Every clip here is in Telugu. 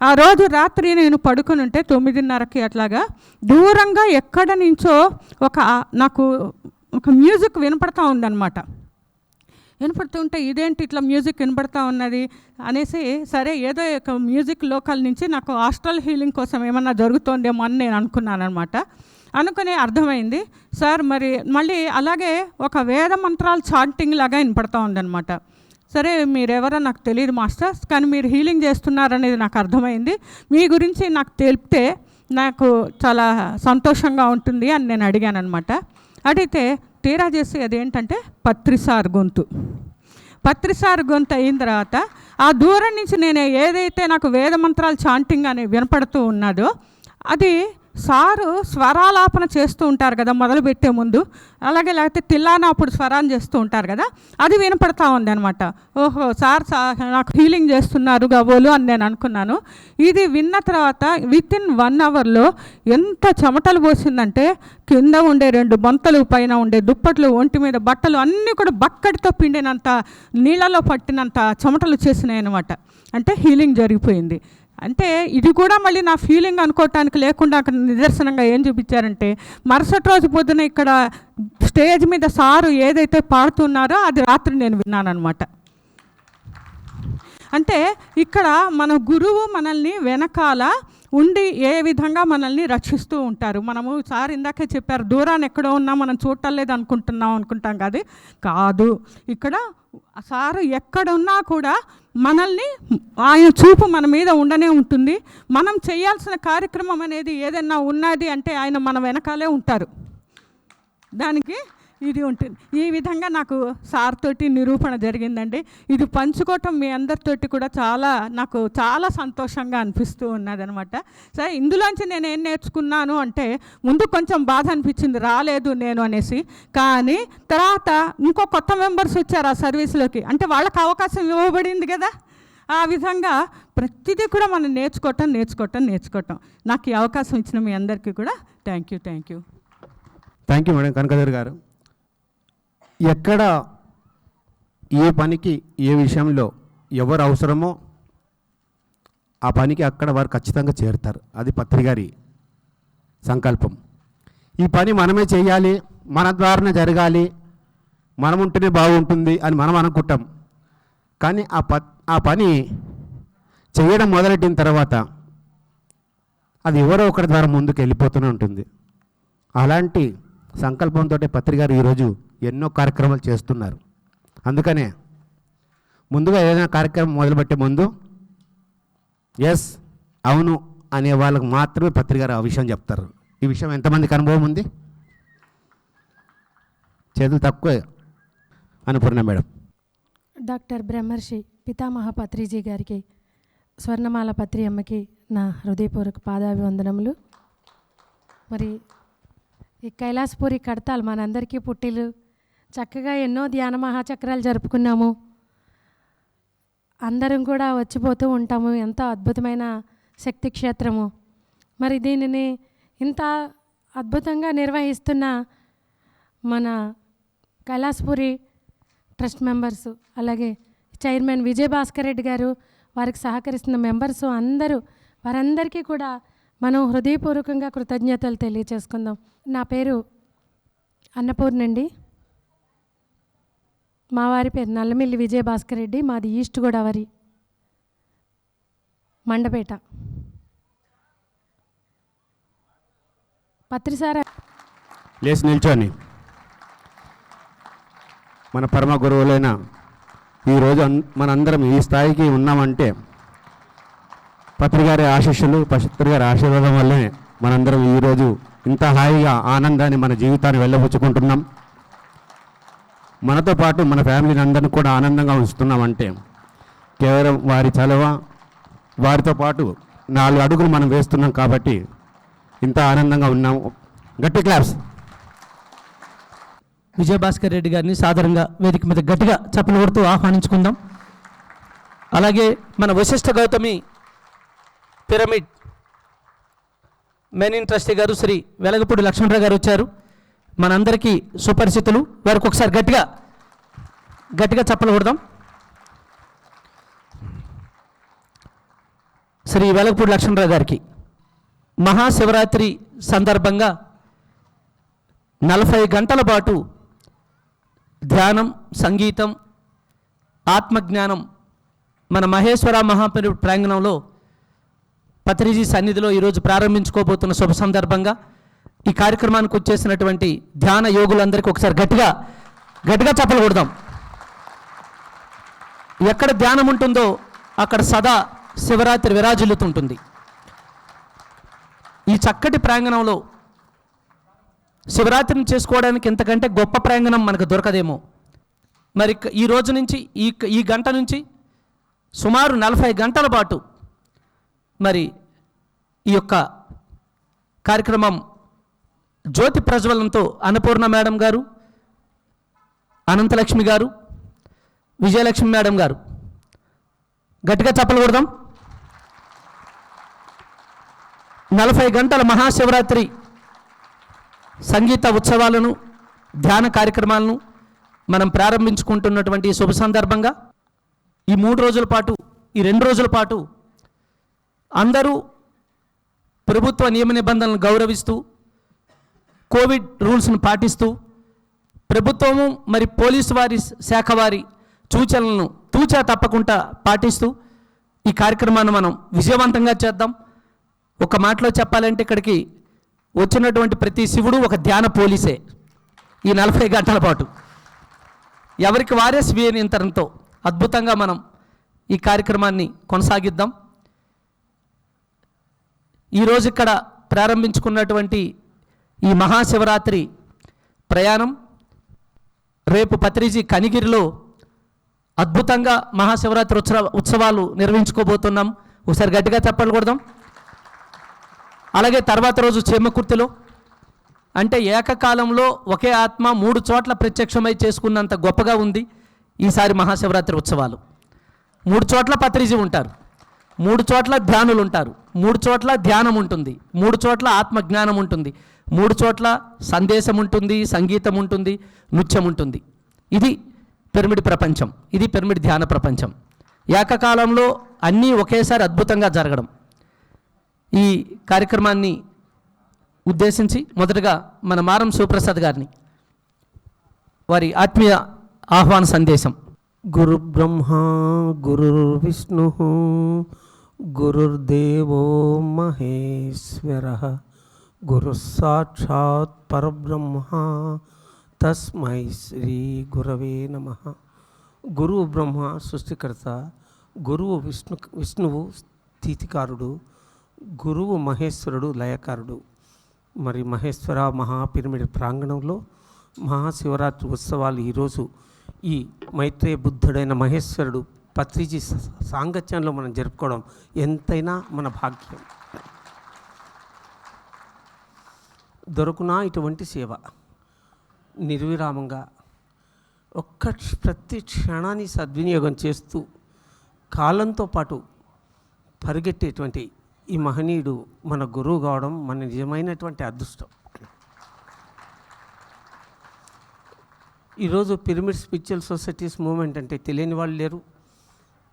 ఆ రోజు రాత్రి నేను పడుకుని ఉంటే 9:30కి అట్లాగా దూరంగా ఎక్కడ నుంచో నాకు ఒక మ్యూజిక్ వినపడతా ఉందన్నమాట. వినపడుతుంటే ఇదేంటి ఇట్లా మ్యూజిక్ వినపడతా ఉన్నది అనేసి, సరే ఏదో ఒక మ్యూజిక్ లోకల్ నుంచి నాకు హాస్టల్ హీలింగ్ కోసం ఏమన్నా జరుగుతోందేమో అని నేను అనుకున్నాను అనమాట. అనుకుని అర్థమైంది, సార్ మరి మళ్ళీ అలాగే ఒక వేద మంత్రాలు చాంటింగ్ లాగా వినపడతా ఉందన్నమాట. సరే మీరెవరో నాకు తెలియదు మాస్టర్స్, కానీ మీరు హీలింగ్ చేస్తున్నారనేది నాకు అర్థమైంది, మీ గురించి నాకు తెలిపితే నాకు చాలా సంతోషంగా ఉంటుంది అని నేను అడిగాను అనమాట. అడిగితే తీరా చేసి అదేంటంటే పత్రిసార్ గొంతు అయిన తర్వాత ఆ దూరం నుంచి నేను ఏదైతే నాకు వేద మంత్రాలు చాంటింగ్ అని వినపడుతూ ఉన్నదో అది సారు స్వరాలాపన చేస్తూ ఉంటారు కదా మొదలుపెట్టే ముందు, అలాగే లేకపోతే తిల్లాన అప్పుడు స్వరాన్ని చేస్తూ ఉంటారు కదా, అది వినపడతా ఉంది అనమాట. ఓహో సార్ నాకు హీలింగ్ చేస్తున్నారు గబోలు అని నేను అనుకున్నాను. ఇది విన్న తర్వాత వితిన్ 1 అవర్లో ఎంత చెమటలు పోసిందంటే కింద ఉండే 2 బొంతలు పైన ఉండే దుప్పట్లు ఒంటి మీద బట్టలు అన్నీ కూడా బక్కడితో పిండినంత నీళ్ళలో పట్టినంత చెమటలు చేసినాయి అనమాట. అంటే హీలింగ్ జరిగిపోయింది. అంటే ఇది కూడా మళ్ళీ నా ఫీలింగ్ అనుకోవటానికి లేకుండా అక్కడ నిదర్శనంగా ఏం చూపించారంటే మరుసటి రోజు పొద్దున ఇక్కడ స్టేజ్ మీద సారు ఏదైతే పాడుతున్నారో అది రాత్రి నేను విన్నానమాట. అంటే ఇక్కడ మన గురువు మనల్ని వెనకాల ఉండి ఏ విధంగా మనల్ని రక్షిస్తూ ఉంటారు. మనము సార్ ఇందాకే చెప్పారు దూరాన్ని ఎక్కడో ఉన్నా మనం చూడలేదు అనుకుంటాం కాదు, ఇక్కడ సారు ఎక్కడున్నా కూడా మనల్ని ఆయన చూపు మన మీద ఉండనే ఉంటుంది. మనం చేయాల్సిన కార్యక్రమం అనేది ఏదైనా ఉన్నది అంటే ఆయన మన వెనకాలే ఉంటారు, దానికి ఇది ఉంటుంది. ఈ విధంగా నాకు సార్ తోటి నిరూపణ జరిగిందండి. ఇది పంచుకోవటం మీ అందరితోటి కూడా నాకు చాలా సంతోషంగా అనిపిస్తూ ఉన్నదనమాట. సరే ఇందులోంచి నేను ఏం నేర్చుకున్నాను అంటే ముందు కొంచెం బాధ అనిపించింది రాలేదు నేను అనేసి, కానీ తర్వాత ఇంకో కొత్త మెంబర్స్ వచ్చారు ఆ సర్వీస్లోకి, అంటే వాళ్ళకి అవకాశం ఇవ్వబడింది కదా. ఆ విధంగా ప్రతిదీ కూడా మనం నేర్చుకోవటం. నాకు ఈ అవకాశం ఇచ్చిన మీ అందరికీ కూడా థ్యాంక్ యూ మేడం కనకదుర్గ గారు. ఎక్కడ ఏ పనికి ఏ విషయంలో ఎవరు అవసరమో ఆ పనికి అక్కడ వారు ఖచ్చితంగా చేరుతారు. అది పత్రి గారి సంకల్పం. ఈ పని మనమే చేయాలి, మన ద్వారానే జరగాలి, మనం ఉంటేనే బాగుంటుంది అని మనం అనుకుంటాం. కానీ ఆ పని చేయడం మొదలెట్టిన తర్వాత అది ఎవరో ఒకరి ద్వారా ముందుకు వెళ్ళిపోతూనే ఉంటుంది. అలాంటి సంకల్పంతో పత్రి గారు ఈరోజు ఎన్నో కార్యక్రమాలు చేస్తున్నారు. అందుకనే ముందుగా ఏదైనా కార్యక్రమం మొదలుపెట్టే ముందు ఎస్ అవును అనే వాళ్ళకు మాత్రమే పత్రి గారు ఆ విషయం చెప్తారు. ఈ విషయం ఎంతమందికి అనుభవం ఉంది? చేతులు తక్కువ. అనుపూర్ణ మేడం. డాక్టర్ బ్రహ్మర్షి పితామహ పత్రిజీ గారికి, స్వర్ణమాల పత్రి అమ్మకి నా హృదయపూర్వక పాదాభివందనములు. మరి ఈ కైలాసపురి కడతాలు మనందరికీ పుట్టిలు, చక్కగా ఎన్నో ధ్యాన మహాచక్రాలు జరుపుకున్నాము, అందరం కూడా వచ్చిపోతూ ఉంటాము. ఎంతో అద్భుతమైన శక్తి క్షేత్రము. మరి దీనిని ఇంత అద్భుతంగా నిర్వహిస్తున్న మన కైలాసపురి ట్రస్ట్ మెంబర్సు, అలాగే చైర్మన్ విజయభాస్కర్ రెడ్డి గారు, వారికి సహకరిస్తున్న మెంబర్సు అందరూ, వారందరికీ కూడా మనం హృదయపూర్వకంగా కృతజ్ఞతలు తెలియచేసుకుందాం. నా పేరు అన్నపూర్ణండి. మా వారి పేరు నల్లమిల్లి విజయభాస్కర్ రెడ్డి. మాది ఈస్ట్ గోదావరి మండపేట. పత్రిసార లేచి నిల్చొని మన పరమ గురువులైన ఈరోజు మనందరం ఈ స్థాయికి ఉన్నామంటే పత్రి గారి ఆశీస్సులు, పత్రి గారి ఆశీర్వాదం వల్లనే మనందరం ఈరోజు ఇంత హాయిగా ఆనందాన్ని మన జీవితాన్ని వెళ్ళబుచ్చుకుంటున్నాం. మనతో పాటు మన ఫ్యామిలీని అందరినీ కూడా ఆనందంగా ఉంచుతున్నామంటే కేవలం వారి చలవ, వారితో పాటు 4 అడుగులు మనం వేస్తున్నాం కాబట్టి ఇంత ఆనందంగా ఉన్నాం. గట్టి క్లాప్స్. విజయభాస్కర్ రెడ్డి గారిని సాధారణంగా వేదిక మీద గట్టిగా చప్పలు కొడుతూ ఆహ్వానించుకుందాం. అలాగే మన Vasishtha Gautami pyramid main trustee గారు శ్రీ వెలగపూడి లక్ష్మణరావు గారు వచ్చారు. మనందరికీ సుపరిచితులు. వారికి ఒకసారి గట్టిగా చప్పలు కొడదాం. శ్రీ వెలగపూడి లక్ష్మణరావు గారికి మహాశివరాత్రి సందర్భంగా 40 గంటల పాటు ధ్యానం, సంగీతం, ఆత్మజ్ఞానం మన మహేశ్వర మహాపరి ప్రాంగణంలో పత్రిజీ సన్నిధిలో ఈరోజు ప్రారంభించుకోబోతున్న శుభ సందర్భంగా ఈ కార్యక్రమానికి వచ్చేసినటువంటి ధ్యాన యోగులందరికీ ఒకసారి గట్టిగా చప్పలు కొడదాం. ఎక్కడ ధ్యానం ఉంటుందో అక్కడ సదా శివరాత్రి విరాజిల్లుతుంటుంది. ఈ చక్కటి ప్రాంగణంలో శివరాత్రిని చేసుకోవడానికి ఇంతకంటే గొప్ప ప్రాంగణం మనకు దొరకదేమో. మరి ఈ రోజు నుంచి ఈ గంట నుంచి సుమారు 40 గంటల పాటు మరి ఈ యొక్క కార్యక్రమం జ్యోతి ప్రజ్వలనంతో అన్నపూర్ణ మేడం గారు, అనంతలక్ష్మి గారు, విజయలక్ష్మి మేడం గారు గట్టిగా చప్పలు కొడదాం. 40 గంటల మహాశివరాత్రి సంగీత ఉత్సవాలను, ధ్యాన కార్యక్రమాలను మనం ప్రారంభించుకుంటున్నటువంటి శుభ సందర్భంగా ఈ 3 రోజుల పాటు, ఈ 2 రోజుల పాటు అందరూ ప్రభుత్వ నియమ నిబంధనలను గౌరవిస్తూ, కోవిడ్ రూల్స్ను పాటిస్తూ, ప్రభుత్వము మరి పోలీసు వారి శాఖ వారి సూచనలను తూచా తప్పకుండా పాటిస్తూ ఈ కార్యక్రమాన్ని మనం విజయవంతంగా చేద్దాం. ఒక మాటలో చెప్పాలంటే ఇక్కడికి వచ్చినటువంటి ప్రతి శివుడు ఒక ధ్యాన పోలీసే. ఈ 40 గంటల పాటు ఎవరికి వారే స్వీయ నియంత్రణతో అద్భుతంగా మనం ఈ కార్యక్రమాన్ని కొనసాగిద్దాం. ఈరోజు ఇక్కడ ప్రారంభించుకున్నటువంటి ఈ మహాశివరాత్రి ప్రయాణం రేపు పత్రిజీ కనిగిరిలో అద్భుతంగా మహాశివరాత్రి ఉత్సవాలు నిర్వహించుకోబోతున్నాం. ఒకసారి గట్టిగా చప్పట్లు కొడదాం. అలాగే తర్వాత రోజు చేమకుర్తిలో, అంటే ఏకకాలంలో ఒకే ఆత్మ 3 చోట్ల ప్రత్యక్షమై చేసుకున్నంత గొప్పగా ఉంది ఈసారి మహాశివరాత్రి ఉత్సవాలు. 3 చోట్ల పత్రిజీ ఉంటారు, 3 చోట్ల ధ్యానులు ఉంటారు, 3 చోట్ల ధ్యానం ఉంటుంది, 3 చోట్ల ఆత్మజ్ఞానం ఉంటుంది, 3 చోట్ల సందేశం ఉంటుంది, సంగీతం ఉంటుంది, నృత్యం ఉంటుంది. ఇది పిరమిడ్ ప్రపంచం, ఇది పిరమిడ్ ధ్యాన ప్రపంచం. ఏకకాలంలో అన్నీ ఒకేసారి అద్భుతంగా జరగడం. ఈ కార్యక్రమాన్ని ఉద్దేశించి మొదటగా మన మారం శివప్రసాద్ గారిని వారి ఆత్మీయ ఆహ్వాన సందేశం. గురు బ్రహ్మ గురుర్ విష్ణు గురుర్దేవో మహేశ్వర గురు సాక్షాత్ పరబ్రహ్మ తస్మై శ్రీ గురవే నమః. గురువు బ్రహ్మ సృష్టికర్త, గురువు విష్ణువు స్థితికారుడు, గురువు మహేశ్వరుడు లయకారుడు. మరి మహేశ్వర మహాపిరమిడ్ ప్రాంగణంలో మహాశివరాత్రి ఉత్సవాలు ఈరోజు ఈ మైత్రేయ బుద్ధుడైన మహేశ్వరుడు పత్రిజీ సాంగత్యంలో మనం జరుపుకోవడం ఎంతైనా మన భాగ్యం. దొరుకునా ఇటువంటి సేవ నిర్విరామంగా ప్రతి క్షణాన్ని సద్వినియోగం చేస్తూ కాలంతో పాటు పరిగెట్టేటువంటి ఈ మహనీయుడు మన గురువు కావడం మన నిజమైనటువంటి అదృష్టం. ఈరోజు పిరమిడ్ స్పిరిచువల్ సొసైటీస్ మూవ్మెంట్ అంటే తెలియని వాళ్ళు లేరు,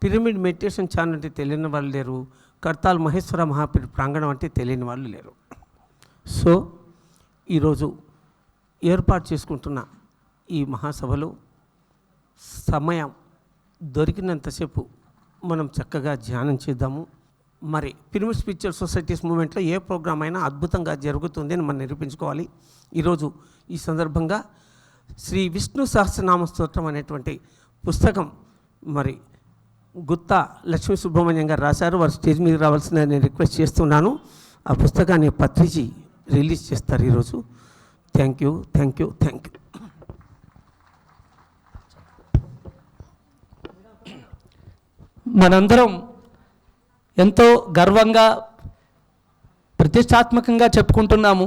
పిరమిడ్ మెడిటేషన్ ఛానల్ అంటే తెలియని వాళ్ళు లేరు, కర్తాల్ మహేశ్వర మహాపీఠ ప్రాంగణం అంటే తెలియని వాళ్ళు లేరు. సో ఈరోజు ఏర్పాటు చేసుకుంటున్న ఈ మహాసభలో సమయం దొరికినంతసేపు మనం చక్కగా ధ్యానం చేద్దాము. మరి పిరమిడ్ స్పిరిచువల్ సొసైటీస్ మూవ్మెంట్లో ఏ ప్రోగ్రామ్ అయినా అద్భుతంగా జరుగుతుంది అని మనం నిరూపించుకోవాలి. ఈరోజు ఈ సందర్భంగా శ్రీ విష్ణు సహస్రనామ స్తోత్రం అనేటువంటి పుస్తకం మరి గుత్తా లక్ష్మీ సుబ్రహ్మణ్యం గారు రాశారు. వారు స్టేజ్ మీద రావాల్సిందని నేను రిక్వెస్ట్ చేస్తున్నాను. ఆ పుస్తకాన్ని పత్రిజీ రిలీజ్ చేస్తారు ఈరోజు. Thank you, thank you, thank you. మనందరం ఎంతో గర్వంగా ప్రతిష్టాత్మకంగా చెప్పుకుంటున్నాము.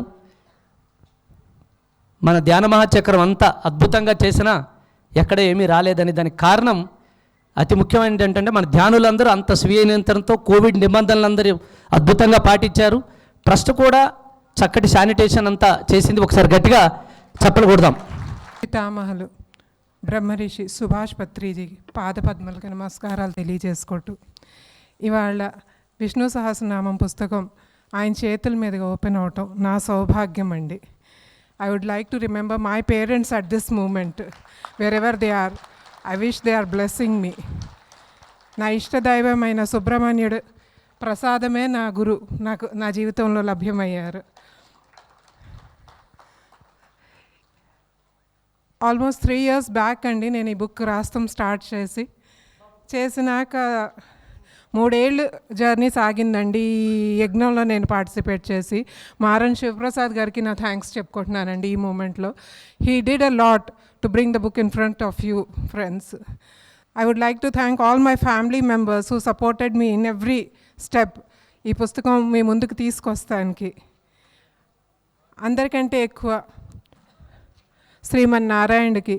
మన ధ్యాన మహాచక్రం అంతా అద్భుతంగా చేసినా ఎక్కడ ఏమీ రాలేదని. దానికి కారణం అతి ముఖ్యమైనది ఏంటంటే మన ధ్యానులందరూ అంత స్వీయ నియంత్రణతో కోవిడ్ నిబంధనలందరూ అద్భుతంగా పాటించారు. ట్రస్ట్ కూడా చక్కటి శానిటేషన్ అంతా చేసింది. ఒకసారి గట్టిగా చప్పలు కొడదాం. పితామహులు బ్రహ్మరిషి సుభాష్ పత్రిజీ పాదపద్మలకు నమస్కారాలు తెలియజేసుకుంటూ ఇవాళ విష్ణు సహస్రనామం పుస్తకం ఆయన చేతుల మీదుగా ఓపెన్ అవటం నా సౌభాగ్యం అండి. I would like to remember my parents at this moment, wherever they are. I wish they are blessing me. నా ఇష్టదైవమైన సుబ్రహ్మణ్యుడు ప్రసాదమే నా గురు నాకు నా జీవితంలో లభ్యమయ్యారు. ఆల్మోస్ట్ 3 years బ్యాక్ అండి నేను ఈ బుక్ రాస్తాం స్టార్ట్ చేసినాక 3 ఏళ్ళు జర్నీ సాగిందండి. ఈ యజ్ఞంలో నేను పార్టిసిపేట్ చేసి మారన్ శివప్రసాద్ గారికి నా థ్యాంక్స్ చెప్పుకుంటున్నానండి ఈ మూమెంట్లో. He did a lot to bring the book in front of you friends. I would like to thank all my family members who supported me in every step. ఈ పుస్తకం మీ ముందుకు తీసుకొస్తానికి అందరికంటే ఎక్కువ శ్రీమన్నారాయణకి,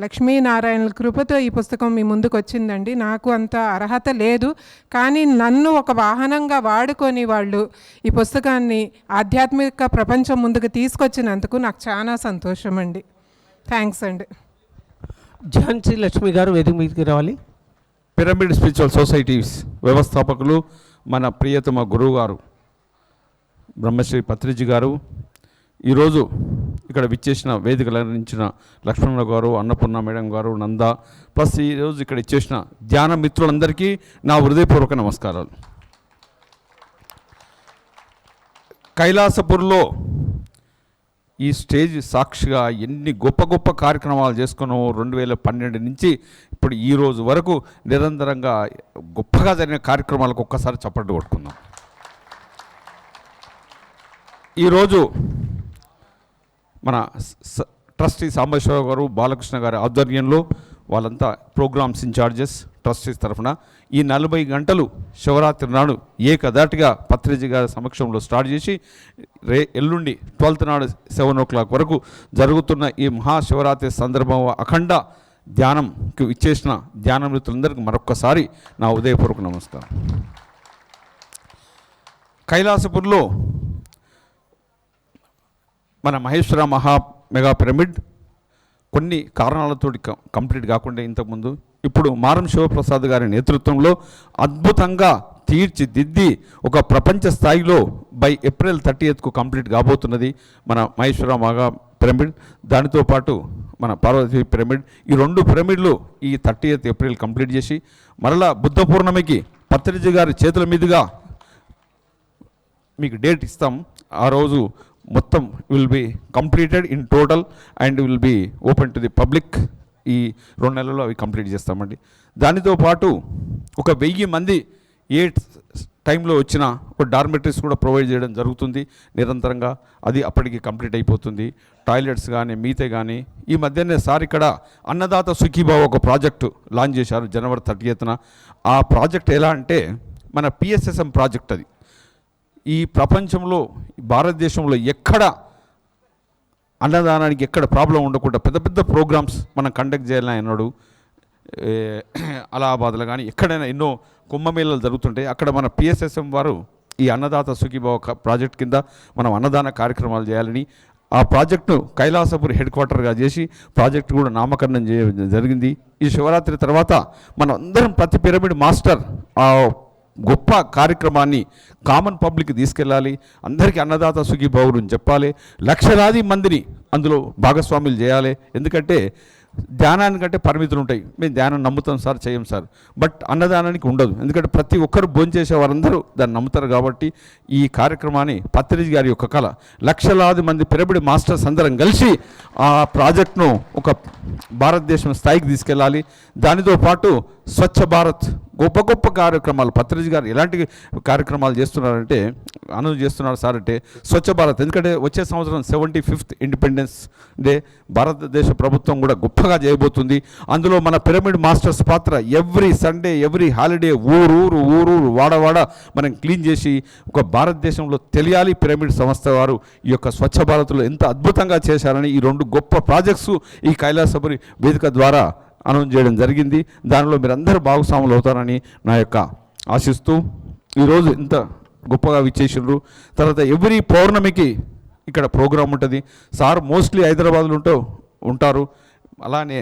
లక్ష్మీనారాయణుల కృపతో ఈ పుస్తకం మీ ముందుకు వచ్చిందండి. నాకు అంత అర్హత లేదు, కానీ నన్ను ఒక వాహనంగా వాడుకొని వాళ్ళు ఈ పుస్తకాన్ని ఆధ్యాత్మిక ప్రపంచం ముందుకు తీసుకొచ్చినందుకు నాకు చాలా సంతోషం అండి. థ్యాంక్స్ అండి. ఝాన్సీ లక్ష్మి గారు వేదిక మీదకి రావాలి. పిరమిడ్ స్పిరిచువల్ సొసైటీస్ వ్యవస్థాపకులు మన ప్రియతమ గురువు గారు బ్రహ్మశ్రీ పత్రిజీ గారు, ఈరోజు ఇక్కడ విచ్చేసిన వేదికలందించిన లక్ష్మణ గారు, అన్నపూర్ణ మేడం గారు, నంద, ప్లస్ ఈరోజు ఇక్కడ ఇచ్చేసిన ధ్యాన మిత్రులందరికీ నా హృదయపూర్వక నమస్కారాలు. కైలాసపూర్లో ఈ స్టేజ్ సాక్షిగా ఎన్ని గొప్ప గొప్ప కార్యక్రమాలు చేసుకున్నాము. 2012 నుంచి ఇప్పుడు ఈ రోజు వరకు నిరంతరంగా గొప్పగా జరిగిన కార్యక్రమాలకు ఒక్కసారి చప్పట్లు కొట్టుకుందాం. ఈరోజు మన ట్రస్టీ సాంబశివరావు గారు, బాలకృష్ణ గారి ఆధ్వర్యంలో వాళ్ళంతా ప్రోగ్రామ్స్ ఇన్ఛార్జెస్ ట్రస్టీస్ తరఫున ఈ 40 గంటలు శివరాత్రి నాడు ఏకదాటిగా పత్రిజీ గారి సమక్షంలో స్టార్ట్ చేసి ఎల్లుండి 12th నాడు 7 o'clock వరకు జరుగుతున్న ఈ మహాశివరాత్రి సందర్భం అఖండ ధ్యానంకి ఇచ్చేసిన ధ్యాన మిత్రులందరికీ మరొక్కసారి నా ఉదయపూర్వక నమస్కారం. కైలాసపూర్లో మన మహేశ్వర మెగా పిరమిడ్ కొన్ని కారణాలతో కంప్లీట్ కాకుండా ఇంతకుముందు ఇప్పుడు మారం శివప్రసాద్ గారి నేతృత్వంలో అద్భుతంగా తీర్చిదిద్ది ఒక ప్రపంచ స్థాయిలో బై April 30th కంప్లీట్ కాబోతున్నది మన మహేశ్వర మెగా పిరమిడ్. దానితో పాటు మన పార్వతీ పిరమిడ్, ఈ 2 పిరమిడ్లు ఈ 30th April కంప్లీట్ చేసి మరలా బుద్ధ పూర్ణమికి పత్రిజీ గారి చేతుల మీదుగా మీకు డేట్ ఇస్తాం. ఆ రోజు మొత్తం will be completed in total and will be open to the public. ఈ 2 నెలల్లో అవి కంప్లీట్ చేస్తామండి. దానితో పాటు ఒక 1000 మంది ఏ టైంలో వచ్చిన ఒక డార్మెటరీస్ కూడా ప్రొవైడ్ చేయడం జరుగుతుంది నిరంతరంగా. అది అప్పటికి కంప్లీట్ అయిపోతుంది. టాయిలెట్స్ కానీ మిగతా కానీ ఈ మధ్యనే సార్ ఇక్కడ అన్నదాత సుఖీభావ ఒక ప్రాజెక్టు లాంచ్ చేశారు January 30th. ఆ ప్రాజెక్ట్ ఎలా అంటే మన PSSM ప్రాజెక్ట్. అది ఈ ప్రపంచంలో భారతదేశంలో ఎక్కడ అన్నదానానికి ఎక్కడ ప్రాబ్లం ఉండకుండా పెద్ద పెద్ద ప్రోగ్రామ్స్ మనం కండక్ట్ చేయాలని అన్నాడు. అలహాబాద్లో కానీ ఎక్కడైనా ఎన్నో కుంభమేళాలు జరుగుతుంటాయి. అక్కడ మన PSSM వారు ఈ అన్నదాత సుఖీభావ ప్రాజెక్ట్ కింద మనం అన్నదాన కార్యక్రమాలు చేయాలని ఆ ప్రాజెక్టును కైలాసపూర్ హెడ్-క్వార్టర్గా చేసి ప్రాజెక్టు కూడా నామకరణం చేయడం జరిగింది. ఈ శివరాత్రి తర్వాత మనం అందరం ప్రతి పిరమిడ్ మాస్టర్ ఆ గొప్ప కార్యక్రమాన్ని కామన్ పబ్లిక్ తీసుకెళ్ళాలి. అందరికీ అన్నదాత సుఖీభావ గురించి చెప్పాలి. లక్షలాది మందిని అందులో భాగస్వాములు చేయాలి. ఎందుకంటే ధ్యానానికంటే పరిమితులు ఉంటాయి. మేము ధ్యానం నమ్ముతాం సార్, చేయం సార్, బట్ అన్నదానానికి ఉండదు. ఎందుకంటే ప్రతి ఒక్కరు భోంచేసే వారందరూ దాన్ని నమ్ముతారు. కాబట్టి ఈ కార్యక్రమాన్ని పత్రిజీ గారి యొక్క కళ లక్షలాది మంది పిరమిడ్ మాస్టర్స్ అందరం కలిసి ఆ ప్రాజెక్ట్ను ఒక భారతదేశం స్థాయికి తీసుకెళ్ళాలి. దానితో పాటు స్వచ్ఛ భారత్ గొప్ప గొప్ప కార్యక్రమాలు పత్రిజీ గారు ఎలాంటి కార్యక్రమాలు చేస్తున్నారంటే అనౌన్స్ చేస్తున్నారు సార్ అంటే స్వచ్ఛ భారత్. ఎందుకంటే వచ్చే సంవత్సరం 75th ఇండిపెండెన్స్ డే భారతదేశ ప్రభుత్వం కూడా గొప్పగా చేయబోతుంది. అందులో మన పిరమిడ్ మాస్టర్స్ పాత్ర ఎవ్రీ సండే ఎవ్రీ హాలిడే ఊరు వాడవాడ మనం క్లీన్ చేసి ఒక భారతదేశంలో తెలియాలి పిరమిడ్ సంస్థ వారు ఈ యొక్క స్వచ్ఛ భారత్లో ఎంత అద్భుతంగా చేశారని ఈ 2 గొప్ప ప్రాజెక్ట్స్ ఈ కైలాసపురి వేదిక ద్వారా అనౌన్స్ చేయడం జరిగింది. దానిలో మీరందరూ భాగస్వాములు అవుతారని నా యొక్క ఆశిస్తూ ఈరోజు ఇంత గొప్పగా విచ్చేసిండ్రు. తర్వాత ఎవ్రీ పౌర్ణమికి ఇక్కడ ప్రోగ్రాం ఉంటుంది. సార్ మోస్ట్లీ హైదరాబాద్లో ఉంటారు. అలానే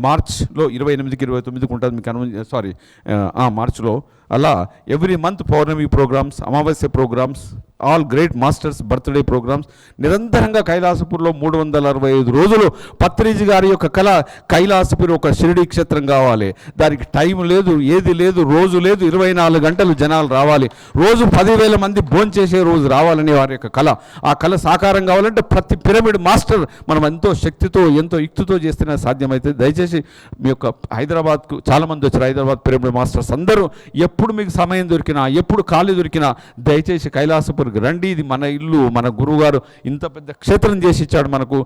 మార్చ్లో 28కి 29కి ఉంటుంది మీకు మార్చ్లో అలా ఎవ్రీ మంత్ పౌర్ణమి ప్రోగ్రామ్స్, అమావాస్య programmes, all great masters birthday programmes నిరంతరంగా కైలాసపూర్లో 365 రోజులు పత్రిజీ గారి యొక్క కళ కైలాసపూర్ ఒక షిరిడి క్షేత్రం కావాలి. దానికి టైం లేదు, ఏది లేదు, రోజు లేదు, 24 గంటలు జనాలు రావాలి, రోజు 10,000 మంది భోంచేసే రోజు రావాలని వారి యొక్క కళ. ఆ కళ సాకారం కావాలంటే ప్రతి పిరమిడ్ మాస్టర్ మనం ఎంతో శక్తితో ఎంతో యుక్తితో చేస్తేనే సాధ్యమైతే. దయచేసి మీ యొక్క హైదరాబాద్కు చాలామంది వచ్చారు, హైదరాబాద్ పిరమిడ్ మాస్టర్స్ అందరూ ఎప్పుడు మీకు సమయం దొరికినా, ఎప్పుడు ఖాళీ దొరికినా దయచేసి కైలాసపూర్కి రండి. ఇది మన ఇల్లు, మన గురువుగారు ఇంత పెద్ద క్షేత్రం చేసి ఇచ్చాడు మనకు.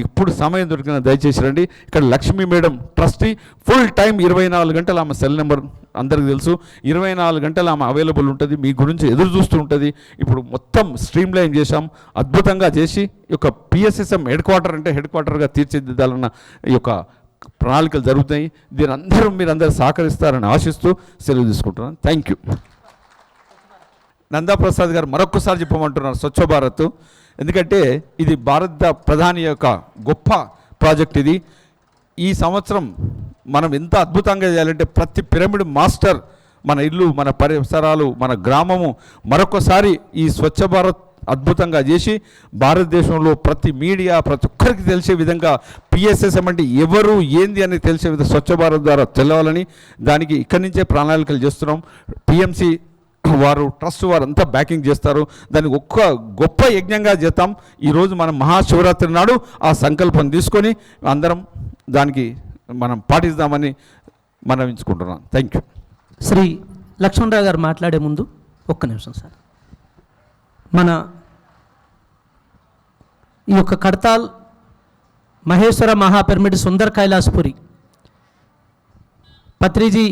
ఎప్పుడు సమయం దొరికినా దయచేసి రండి. ఇక్కడ Lakshmi madam trustee, full time 24 గంటలు ఆమె సెల్ నెంబర్ అందరికీ తెలుసు, 24 గంటలు ఆమె అవైలబుల్ ఉంటుంది, మీ గురించి ఎదురు చూస్తూ ఉంటుంది. ఇప్పుడు మొత్తం స్ట్రీమ్ లైన్ చేశాం, అద్భుతంగా చేసి ఈ యొక్క పిఎస్ఎస్ఎం హెడ్ క్వార్టర్ అంటే హెడ్ క్వార్టర్గా తీర్చిదిద్దాలన్న ఈ యొక్క ప్రణాళికలు జరుగుతాయి. దీని మీరందరూ సహకరిస్తారని ఆశిస్తూ సెలవు తీసుకుంటున్నాను. Thank you. నందాప్రసాద్ గారు మరొక్కసారి చెప్పమంటున్నారు స్వచ్ఛ భారత్, ఎందుకంటే ఇది భారత ప్రధాని యొక్క గొప్ప ప్రాజెక్ట్. ఇది ఈ సంవత్సరం మనం ఎంత అద్భుతంగా చేయాలంటే ప్రతి పిరమిడ్ మాస్టర్ మన ఇల్లు, మన పరిసరాలు, మన గ్రామము మరొకసారి ఈ స్వచ్ఛ భారత్ అద్భుతంగా చేసి భారతదేశంలో ప్రతి మీడియా ప్రతి ఒక్కరికి తెలిసే విధంగా పిఎస్ఎస్ఎం అంటే ఎవరు ఏంది అని తెలిసే విధంగా స్వచ్ఛ భారత్ ద్వారా తెలవాలని దానికి ఇక్కడి నుంచే ప్రణాళికలు చేస్తున్నాం. పిఎంసి వారు ట్రస్ట్ వారు అంతా బ్యాకింగ్ చేస్తారు. దాన్ని ఒక్క గొప్ప యజ్ఞంగా చేస్తాం. ఈరోజు మనం మహాశివరాత్రి నాడు ఆ సంకల్పం తీసుకొని అందరం దానికి మనం పాటిస్తామని మనవించుకుంటున్నాం. Thank you. శ్రీ లక్ష్మణరావు గారు మాట్లాడే ముందు ఒక్క నిమిషం సార్. మన ఈ యొక్క కడతాల్ మహేశ్వర మహాపిరమిడ్ సుందర్ కైలాసపురి పత్రిజీ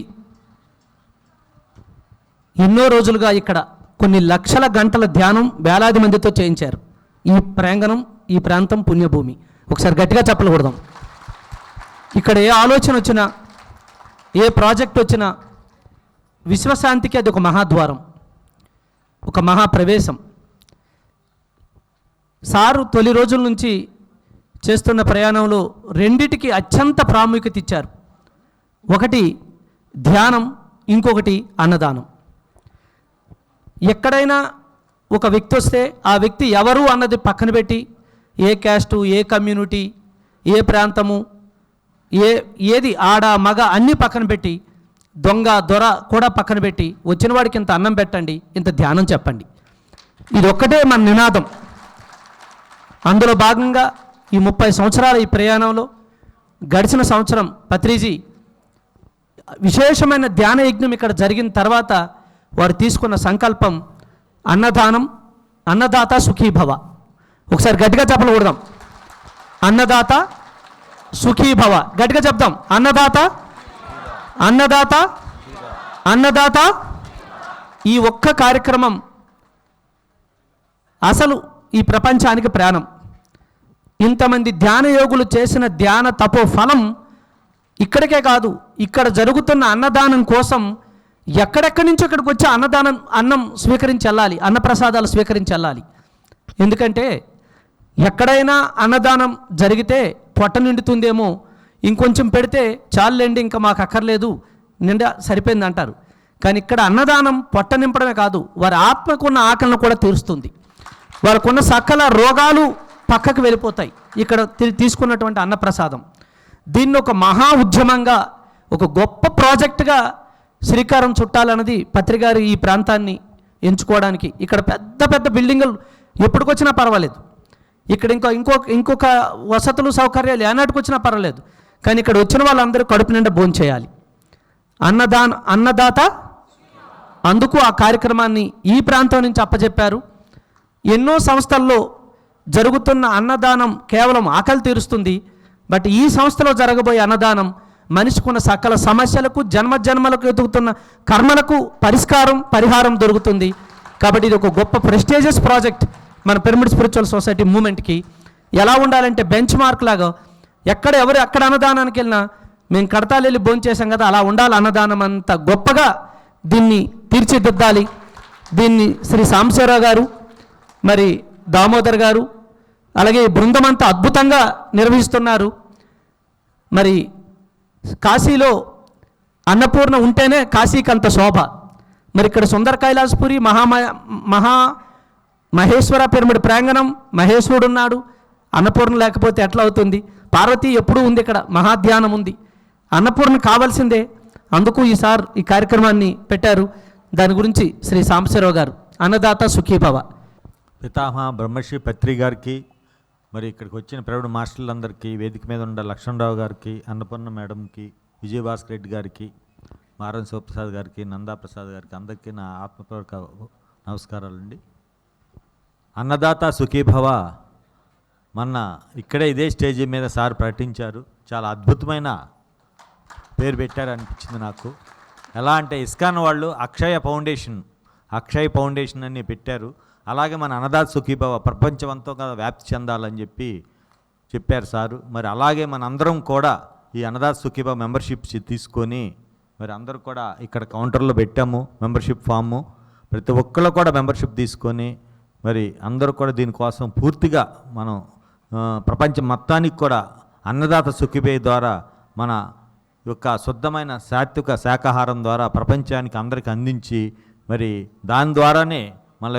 ఎన్నో రోజులుగా ఇక్కడ కొన్ని లక్షల గంటల ధ్యానం వేలాది మందితో చేయించారు. ఈ ప్రాంగణం, ఈ ప్రాంతం పుణ్యభూమి. ఒకసారి గట్టిగా చెప్పకూడదాం. ఇక్కడ ఏ ఆలోచన వచ్చినా, ఏ ప్రాజెక్ట్ వచ్చినా విశ్వశాంతికి అది ఒక మహాద్వారం, ఒక మహాప్రవేశం. సారు తొలి రోజుల నుంచి చేస్తున్న ప్రయాణంలో రెండిటికి అత్యంత ప్రాముఖ్యత ఇచ్చారు. ఒకటి ధ్యానం, ఇంకొకటి అన్నదానం. ఎక్కడైనా ఒక వ్యక్తి వస్తే ఆ వ్యక్తి ఎవరు అన్నది పక్కన పెట్టి, ఏ క్యాస్టు, ఏ కమ్యూనిటీ, ఏ ప్రాంతము, ఏది ఆడ మగ అన్నీ పక్కన పెట్టి, దొంగ దొర కూడా పక్కన పెట్టి వచ్చిన వాడికి ఇంత అన్నం పెట్టండి, ఇంత ధ్యానం చెప్పండి. ఇది ఒక్కటే మన నినాదం. అందులో భాగంగా ఈ 30 సంవత్సరాల ఈ ప్రయాణంలో గడిచిన సంవత్సరం పత్రిజీ విశేషమైన ధ్యాన యజ్ఞం ఇక్కడ జరిగిన తర్వాత వారు తీసుకున్న సంకల్పం అన్నదానం, అన్నదాత సుఖీభవ. ఒకసారి గట్టిగా చెప్పకూడదాం. అన్నదాత సుఖీభవ. గట్టిగా చెప్దాం. అన్నదాత, అన్నదాత, అన్నదాత. ఈ ఒక్క కార్యక్రమం అసలు ఈ ప్రపంచానికి ప్రాణం. ఇంతమంది ధ్యాన యోగులు చేసిన ధ్యాన తపో ఫలం ఇక్కడికే కాదు, ఇక్కడ జరుగుతున్న అన్నదానం కోసం ఎక్కడెక్కడి నుంచో ఇక్కడికి వచ్చి అన్నం స్వీకరించి వెళ్ళాలి, అన్నప్రసాదాలు స్వీకరించి వెళ్ళాలి. ఎందుకంటే ఎక్కడైనా అన్నదానం జరిగితే పొట్ట నిండుతుందేమో, ఇంకొంచెం పెడితే చాలండి ఇంకా మాకు అక్కర్లేదు, నిండా సరిపోయింది అంటారు. కానీ ఇక్కడ అన్నదానం పొట్ట నింపడమే కాదు, వారి ఆత్మకున్న ఆకలిని కూడా తీరుస్తుంది. వారికున్న సకల రోగాలు పక్కకు వెళ్ళిపోతాయి ఇక్కడ తీసుకున్నటువంటి అన్నప్రసాదం. దీన్ని ఒక మహా ఉద్యమంగా, ఒక గొప్ప ప్రాజెక్టుగా శ్రీకారం చుట్టాలన్నది పత్రిగారు ఈ ప్రాంతాన్ని ఎంచుకోవడానికి. ఇక్కడ పెద్ద పెద్ద బిల్డింగులు ఎప్పటికొచ్చినా పర్వాలేదు, ఇక్కడ ఇంకొక వసతులు సౌకర్యాలు ఏనాటికి వచ్చినా పర్వాలేదు, కానీ ఇక్కడ వచ్చిన వాళ్ళందరూ కడుపు నిండా భోంచేయాలి. అన్నదాత. అందుకు ఆ కార్యక్రమాన్ని ఈ ప్రాంతం నుంచి అప్పచెప్పారు. ఎన్నో సంస్థల్లో జరుగుతున్న అన్నదానం కేవలం ఆకలి తీరుస్తుంది, బట్ ఈ సంస్థలో జరగబోయే అన్నదానం మనిషికున్న సకల సమస్యలకు, జన్మజన్మలకు ఎదుగుతున్న కర్మలకు పరిహారం దొరుకుతుంది. కాబట్టి ఇది ఒక గొప్ప ప్రెస్టీజియస్ ప్రాజెక్ట్ మన పిరమిడ్ స్పిరిచువల్ సొసైటీ మూమెంట్కి. ఎలా ఉండాలంటే బెంచ్ మార్క్ లాగా ఎక్కడ అన్నదానానికి వెళ్ళినా మేము కడతాలు వెళ్ళి భోంచేసాం కదా, అలా ఉండాలి అన్నదానం. అంత గొప్పగా దీన్ని తీర్చిదిద్దాలి. దీన్ని శ్రీ సాంబశివరావు గారు, మరి దామోదర్ గారు, అలాగే బృందం అంతా అద్భుతంగా నిర్వహిస్తున్నారు. మరి కాశీలో అన్నపూర్ణ ఉంటేనే కాశీకి అంత శోభ. మరి ఇక్కడ సుందర కైలాసపురి మహేశ్వర పిరమిడ్ ప్రాంగణం, మహేశ్వరుడు ఉన్నాడు, అన్నపూర్ణ లేకపోతే ఎట్లా అవుతుంది? పార్వతి ఎప్పుడూ ఉంది, ఇక్కడ మహాధ్యానం ఉంది, అన్నపూర్ణ కావాల్సిందే. అందుకు ఈసారి ఈ కార్యక్రమాన్ని పెట్టారు. దాని గురించి శ్రీ సాంబశివరావు గారు, అన్నదాత సుఖీభవ. పితామహ బ్రహ్మశ్రీ పత్రి గారికి, మరి ఇక్కడికి వచ్చిన ప్రైవేట్ మాస్టర్లందరికీ, వేదిక మీద ఉన్న లక్ష్మణరావు గారికి, అన్నపూర్ణ మేడంకి, విజయభాస్కర్ రెడ్డి గారికి, మారం శివప్రసాద్ గారికి, నందాప్రసాద్ గారికి, అందరికీ నా ఆత్మపూర్వక నమస్కారాలండి. అన్నదాత సుఖీభవ మొన్న ఇక్కడే ఇదే స్టేజీ మీద సార్ ప్రకటించారు. చాలా అద్భుతమైన పేరు పెట్టారు అనిపించింది నాకు. ఎలా అంటే ఇస్కాన్ వాళ్ళు అక్షయ ఫౌండేషన్ అని పెట్టారు. అలాగే మన అన్నదాత సుఖీభవ ప్రపంచమంతా వ్యాప్తి చెందాలని చెప్పారు సారు. మరి అలాగే మన అందరం కూడా ఈ అన్నదాత సుఖీభవ మెంబర్షిప్ తీసుకొని మరి అందరూ కూడా ఇక్కడ కౌంటర్లో పెట్టాము మెంబర్షిప్ ఫాము. ప్రతి ఒక్కళ్ళు కూడా మెంబర్షిప్ తీసుకొని మరి అందరూ కూడా దీనికోసం పూర్తిగా మనం ప్రపంచం మొత్తానికి కూడా అన్నదాత సుఖీభవ ద్వారా మన యొక్క శుద్ధమైన సాత్విక శాకాహారం ద్వారా ప్రపంచానికి అందరికీ అందించి మరి దాని ద్వారానే మన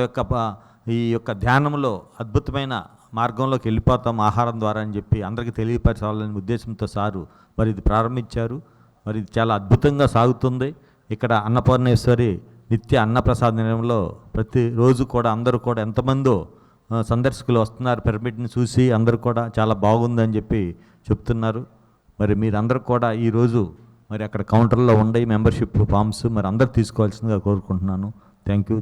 ఈ యొక్క ధ్యానంలో అద్భుతమైన మార్గంలోకి వెళ్ళిపోతాం ఆహారం ద్వారా అని చెప్పి అందరికీ తెలియపరచాలనే ఉద్దేశంతో సారు మరి ఇది ప్రారంభించారు. మరి ఇది చాలా అద్భుతంగా సాగుతుంది. ఇక్కడ అన్నపూర్ణేశ్వరి నిత్య అన్నప్రసాద నిలయంలో ప్రతిరోజు కూడా అందరూ కూడా ఎంతమందో సందర్శకులు వస్తున్నారు, పిరమిడ్ని చూసి అందరూ కూడా చాలా బాగుందని చెప్పి చెప్తున్నారు. మరి మీరందరూ కూడా ఈరోజు మరి అక్కడ కౌంటర్లో ఉండే మెంబర్షిప్ ఫామ్స్ మరి అందరూ తీసుకోవాల్సిందిగా కోరుకుంటున్నాను. Thank you.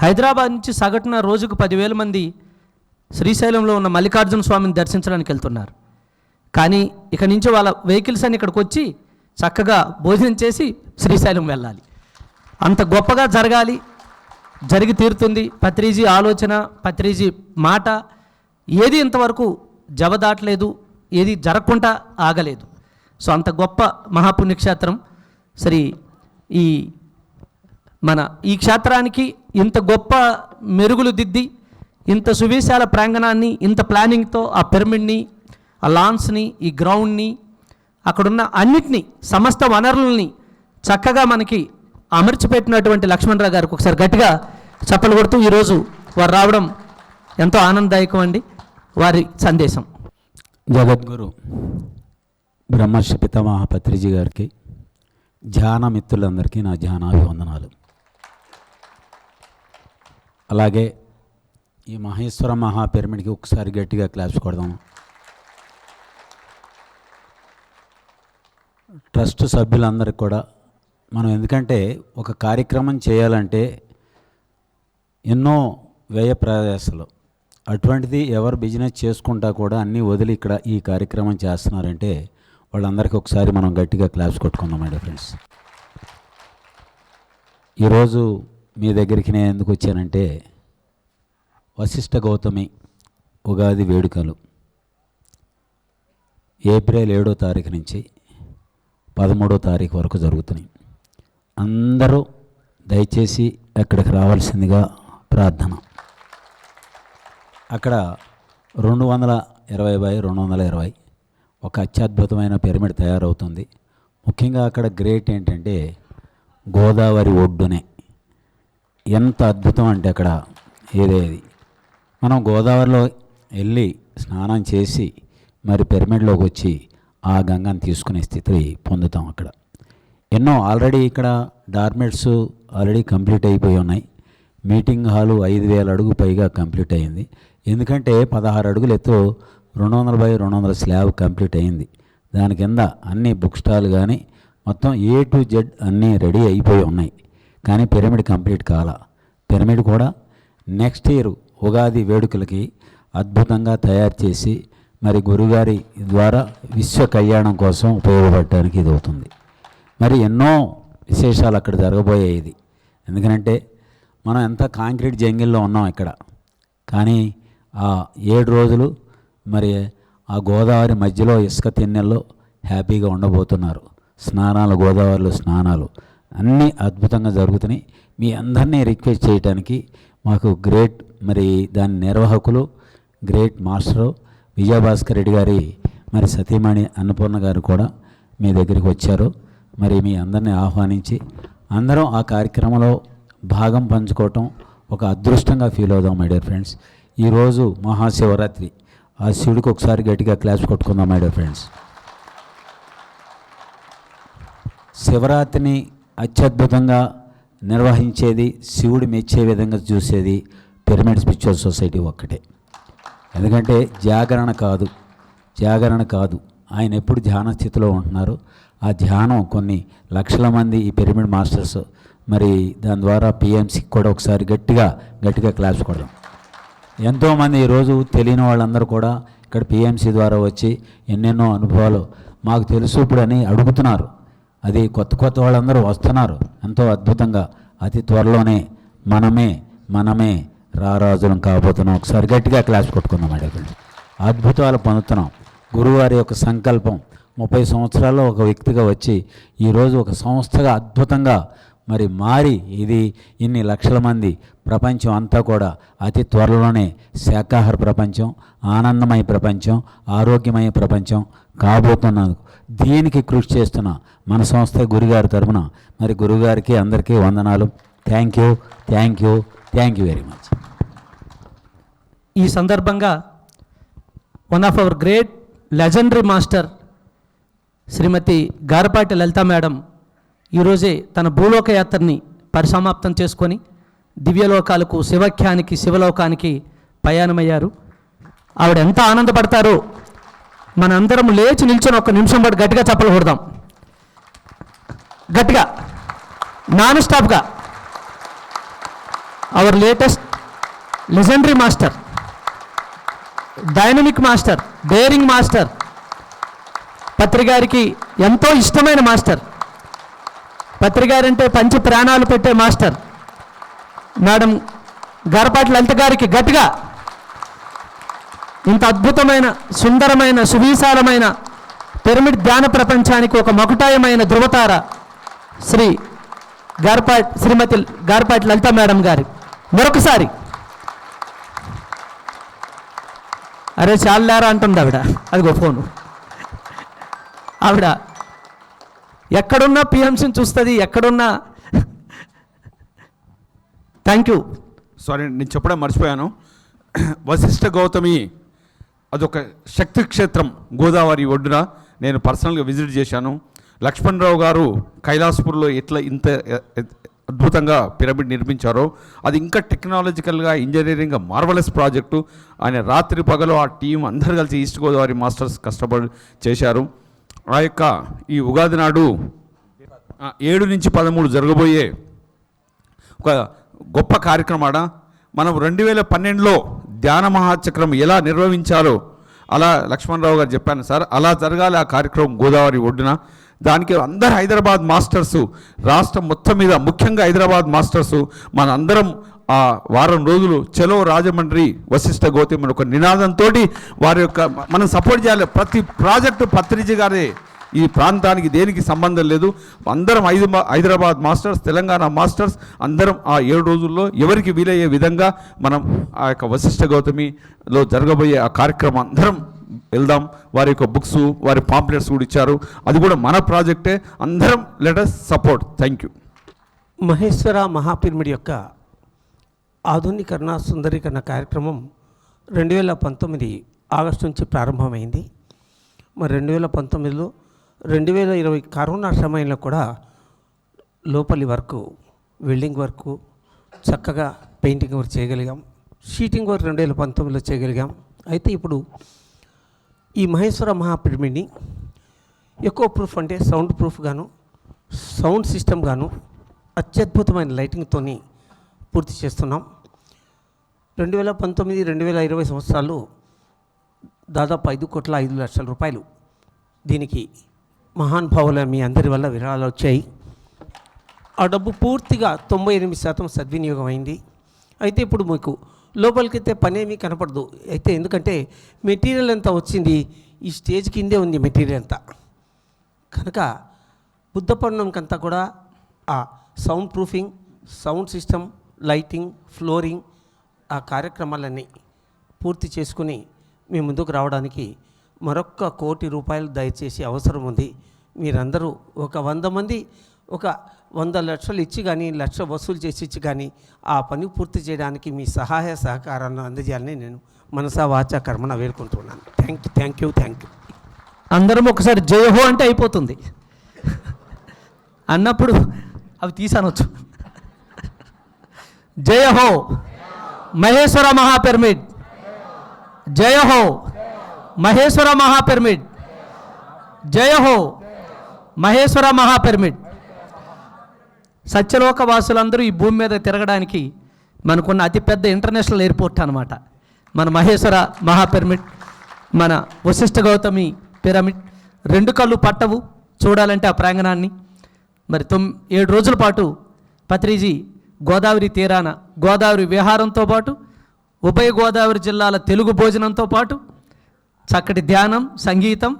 హైదరాబాద్ నుంచి సగటున రోజుకు 10,000 మంది శ్రీశైలంలో ఉన్న మల్లికార్జున స్వామిని దర్శించడానికి వెళ్తున్నారు. కానీ ఇక నుంచి వాళ్ళ వెహికల్స్ అని ఇక్కడికి వచ్చి చక్కగా భోజనం చేసి శ్రీశైలం వెళ్ళాలి. అంత గొప్పగా జరగాలి, జరిగి తీరుతుంది. పత్రిజీ ఆలోచన, పత్రిజీ మాట ఏది ఇంతవరకు జవదాటలేదు, ఏది జరగకుండా ఆగలేదు. సో అంత గొప్ప మహాపుణ్యక్షేత్రం మన ఈ క్షేత్రానికి ఇంత గొప్ప మెరుగులు దిద్ది, ఇంత సువిశాల ప్రాంగణాన్ని, ఇంత ప్లానింగ్తో ఆ పిరమిడ్ని, ఆ లాన్స్ని, ఈ గ్రౌండ్ని, అక్కడున్న అన్నిటినీ, సమస్త వనరులని చక్కగా మనకి అమర్చిపెట్టినటువంటి లక్ష్మణరావు గారికి ఒకసారి గట్టిగా చప్పలు కొడుతూ ఈరోజు వారు రావడం ఎంతో ఆనందదాయకం అండి. వారి సందేశం. జగద్గురు బ్రహ్మర్షి పితామహ పత్రిజీ గారికి, ధ్యాన మిత్రులందరికీ నా ధ్యానాభివందనాలు. అలాగే ఈ మహేశ్వర మహా పిరమిడ్కి ఒకసారి గట్టిగా క్లాప్స్ కొడదాం. ట్రస్ట్ సభ్యులందరికీ కూడా మనం, ఎందుకంటే ఒక కార్యక్రమం చేయాలంటే ఎన్నో వ్యయ ప్రయాసాలు, అటువంటిది ఎవరు బిజినెస్ చేసుకుంటా కూడా అన్నీ వదిలి ఇక్కడ ఈ కార్యక్రమం చేస్తున్నారంటే వాళ్ళందరికీ ఒకసారి మనం గట్టిగా క్లాప్స్ కొట్టుకుందాం. మై డియర్ ఫ్రెండ్స్, ఈరోజు మీ దగ్గరికి నేను ఎందుకు వచ్చానంటే, వశిష్ఠ గౌతమి ఉగాది వేడుకలు ఏప్రిల్ 7వ తారీఖు నుంచి 13వ తారీఖు వరకు జరుగుతున్నాయి. అందరూ దయచేసి అక్కడికి రావాల్సిందిగా ప్రార్థన. అక్కడ 220x220 ఒక అత్యద్భుతమైన పిరమిడ్ తయారవుతుంది. ముఖ్యంగా అక్కడ గ్రేట్ ఏంటంటే గోదావరి ఒడ్డునే. ఎంత అద్భుతం అంటే అక్కడ ఏదేది మనం గోదావరిలో వెళ్ళి స్నానం చేసి మరి పిరమిడ్లోకి వచ్చి ఆ గంగను తీసుకునే స్థితి పొందుతాం. అక్కడ ఎన్నో ఆల్రెడీ ఇక్కడ డార్మెట్స్ ఆల్రెడీ కంప్లీట్ అయిపోయి ఉన్నాయి. మీటింగ్ హాలు 5,000 అడుగు పైగా కంప్లీట్ అయింది. ఎందుకంటే 16 అడుగులు ఎత్తు 200x200 స్లాబ్ కంప్లీట్ అయింది. దాని కింద అన్ని బుక్ స్టాల్ కానీ మొత్తం A to Z అన్నీ రెడీ అయిపోయి ఉన్నాయి. కానీ పిరమిడ్ కంప్లీట్ కాల. పిరమిడ్ కూడా నెక్స్ట్ ఇయర్ ఉగాది వేడుకలకి అద్భుతంగా తయారు చేసి మరి గురుగారి ద్వారా విశ్వ కళ్యాణం కోసం ఉపయోగపడటానికి ఇది అవుతుంది. మరి ఎన్నో విశేషాలు అక్కడ జరగబోయాయి. ఇది ఎందుకంటే మనం ఎంత కాంక్రీట్ జంగిల్లో ఉన్నాం ఇక్కడ, కానీ ఆ 7 రోజులు మరి ఆ గోదావరి మధ్యలో ఇసుక తిన్నెల్లో హ్యాపీగా ఉండబోతున్నారు. స్నానాలు, గోదావరిలో స్నానాలు అన్నీ అద్భుతంగా జరుగుతున్నాయి. మీ అందరినీ రిక్వెస్ట్ చేయడానికి మాకు గ్రేట్ మరి దాని నిర్వాహకులు గ్రేట్ మాస్టరు విజయభాస్కర్ రెడ్డి గారి మరి సతీమణి అన్నపూర్ణ గారు కూడా మీ దగ్గరికి వచ్చారు. మరి మీ అందరినీ ఆహ్వానించి అందరం ఆ కార్యక్రమంలో భాగం పంచుకోవటం ఒక అదృష్టంగా ఫీల్ అవుదాం మై డియర్ ఫ్రెండ్స్. ఈరోజు మహాశివరాత్రి. ఆ శివుడికి ఒకసారి గట్టిగా క్లాస్ కొట్టుకుందాం మై డియర్ ఫ్రెండ్స్. శివరాత్రిని అత్యద్భుతంగా నిర్వహించేది, శివుడు మెచ్చే విధంగా చూసేది పిరమిడ్ స్పిరిచువల్ సొసైటీ ఒక్కటే. ఎందుకంటే జాగరణ కాదు, ఆయన ఎప్పుడు ధ్యాన స్థితిలో ఉంటున్నారు. ఆ ధ్యానం కొన్ని లక్షల మంది ఈ పిరమిడ్ మాస్టర్స్, మరి దాని ద్వారా పిఎంసికి కూడా ఒకసారి గట్టిగా క్లాస్ కొడదాం. ఎంతోమంది ఈరోజు తెలియని వాళ్ళందరూ కూడా ఇక్కడ పిఎంసి ద్వారా వచ్చి ఎన్నెన్నో అనుభవాలు మాకు తెలుసు ఇప్పుడు అని అడుగుతున్నారు. అది కొత్త వాళ్ళందరూ వస్తున్నారు ఎంతో అద్భుతంగా. అతి త్వరలోనే మనమే రారాజులం కాబోతున్నాం. ఒకసారి గట్టిగా క్లాస్ కొట్టుకుందాం మేడం. అద్భుతాలు పొందుతున్నాం. గురువారి యొక్క సంకల్పం 30 సంవత్సరాల్లో ఒక వ్యక్తిగా వచ్చి ఈరోజు ఒక సంస్థగా అద్భుతంగా మారి ఇది ఇన్ని లక్షల మంది ప్రపంచం అంతా కూడా అతి త్వరలోనే శాకాహార ప్రపంచం, ఆనందమయ ప్రపంచం, ఆరోగ్యమయ ప్రపంచం కాబోతున్నందుకు దీనికి కృషి చేస్తున్న మన సంస్థ గురుగారి తరఫున గురుగారికి అందరికీ వందనాలు. Thank you very much. ఈ సందర్భంగా one of our great legendary master Shrimati Garapati Lalitha madam ఈరోజే తన భూలోక యాత్రని పరిసమాప్తం చేసుకొని దివ్యలోకాలకు, శివఖ్యానికి, శివలోకానికి ప్రయాణమయ్యారు. ఆవిడ ఎంత ఆనందపడతారో మనందరం లేచి నిల్చొని ఒక్క నిమిషం పాటు గట్టిగా చప్పలు కొడదాం. గట్టిగా నాన్ స్టాప్గా. Our latest legendary master, dynamic master, daring master, పత్రిగారికి ఎంతో ఇష్టమైన మాస్టర్, పత్రిగారంటే పంచి ప్రాణాలు పెట్టే మాస్టర్ మేడం గారపాటి లలిత గారికి గట్టిగా ఇంత అద్భుతమైన, సుందరమైన, సువిశాలమైన పిరమిడ్ ధ్యాన ప్రపంచానికి ఒక మకుటాయమైన ధృవతార శ్రీమతి గారపాటి లలిత మేడం గారి మరొకసారి. అరే చాలారా అంటుంది ఆవిడ. అదిగో ఫోను. ఆవిడ ఎక్కడున్నా పిఎంసీని చూస్తుంది, ఎక్కడున్నా. Thank you. సారీ, నేను చెప్పడం మర్చిపోయాను. వశిష్ఠ గౌతమి అదొక శక్తి క్షేత్రం గోదావరి ఒడ్డున. నేను పర్సనల్గా విజిట్ చేశాను. లక్ష్మణరావు గారు కైలాసపూర్లో ఇంత అద్భుతంగా పిరమిడ్ నిర్మించారో అది ఇంకా టెక్నాలజికల్గా, ఇంజనీరింగ్గా మార్వలస్ ప్రాజెక్టు. ఆయన రాత్రి పగలు ఆ టీం అందరు కలిసి ఈస్ట్ గోదావరి మాస్టర్స్ కష్టపడి చేశారు. ఆ యొక్క ఈ ఉగాది నాడు 7 నుంచి 13 జరగబోయే ఒక గొప్ప కార్యక్రమాడ మనం 2012లో ధ్యాన మహాచక్రం ఎలా నిర్వహించాలో అలా లక్ష్మణరావు గారు చెప్పాను సార్, అలా జరగాలి ఆ కార్యక్రమం గోదావరి ఒడ్డున. దానికి అందరు హైదరాబాద్ మాస్టర్సు, రాష్ట్రం మొత్తం మీద ముఖ్యంగా హైదరాబాద్ మాస్టర్సు మన అందరం ఆ వారం రోజులు చలో రాజమండ్రి వశిష్ఠ గౌతమి ఒక నినాదంతో వారి యొక్క మనం సపోర్ట్ చేయాలి. ప్రతి ప్రాజెక్టు పత్రిజీ గారే, ఈ ప్రాంతానికి దేనికి సంబంధం లేదు. అందరం హైదరాబాద్ మాస్టర్స్, తెలంగాణ మాస్టర్స్ అందరం ఆ 7 రోజుల్లో ఎవరికి వీలయ్యే విధంగా మనం ఆ యొక్క వశిష్ఠ గౌతమిలో జరగబోయే ఆ కార్యక్రమం అందరం వెళ్దాం. వారి యొక్క బుక్స్, వారి పాంప్లెట్స్ కూడా ఇచ్చారు. అది కూడా మన ప్రాజెక్టే. అందరం let us support. Thank you. Maheshwara మహాపిరమిడ్ యొక్క ఆధునీకరణ, సుందరీకరణ కార్యక్రమం 2019 ఆగస్టు నుంచి ప్రారంభమైంది. మరి 2019లో 2020 కరోనా సమయంలో కూడా లోపలి వర్క్, వెల్డింగ్ వర్క్, చక్కగా పెయింటింగ్ వర్క్ చేయగలిగాం. షీటింగ్ వర్క్ 2019లో చేయగలిగాం. అయితే ఇప్పుడు ఈ మహేశ్వర మహాపిరమిడ్ని ఎకో ప్రూఫ్ అంటే సౌండ్ ప్రూఫ్ గాను, సౌండ్ సిస్టమ్ గాను, అత్యద్భుతమైన లైటింగ్తో పూర్తి చేస్తున్నాం. 2019, 2020 సంవత్సరాలు దాదాపు 5,05,00,000 రూపాయలు దీనికి మహానుభావుల మీ అందరి వల్ల విరాళాలు వచ్చాయి. ఆ డబ్బు పూర్తిగా 98% సద్వినియోగం అయింది. అయితే ఇప్పుడు మీకు లోపలికి అయితే పనేమీ కనపడదు. అయితే ఎందుకంటే మెటీరియల్ అంతా వచ్చింది ఈ స్టేజ్ కిందే ఉంది మెటీరియల్ అంతా. కనుక బుద్ధ పౌర్ణమికంతా కూడా ఆ sound proofing, sound system, lighting, flooring ఆ కార్యక్రమాలన్నీ పూర్తి చేసుకుని మీ ముందుకు రావడానికి మరొక్క 1,00,00,000 రూపాయలు దయచేసి అవసరం ఉంది. మీరందరూ ఒక 100 మంది ఒక 100 లక్షలు ఇచ్చి కానీ 1 లక్ష వసూలు చేసి ఇచ్చి కానీ ఆ పని పూర్తి చేయడానికి మీ సహాయ సహకారాలను అందజేయాలని నేను మనసా వాచా కర్మన వేడుకుంటున్నాను. Thank you. అందరం ఒకసారి జయహో అంటే అయిపోతుంది. అన్నప్పుడు అవి తీసానొచ్చు. జయహో మహేశ్వర మహాపిరమిడ్, జయహో మహేశ్వర మహాపిరమిడ్, జయహో మహేశ్వర మహాపిరమిడ్. సత్యలోక వాసులందరూ ఈ భూమి మీద తిరగడానికి మనకున్న అతిపెద్ద ఇంటర్నేషనల్ ఎయిర్పోర్ట్ అనమాట మన మహేశ్వర మహాపిరమిడ్, మన వశిష్ఠ గౌతమి పిరమిడ్. 2 కళ్ళు పట్టవు చూడాలంటే ఆ ప్రాంగణాన్ని. మరి 7 రోజుల పాటు పత్రిజీ గోదావరి తీరాన గోదావరి విహారంతో పాటు ఉభయ గోదావరి జిల్లాల తెలుగు భోజనంతో పాటు చక్కటి ధ్యానం, సంగీతం,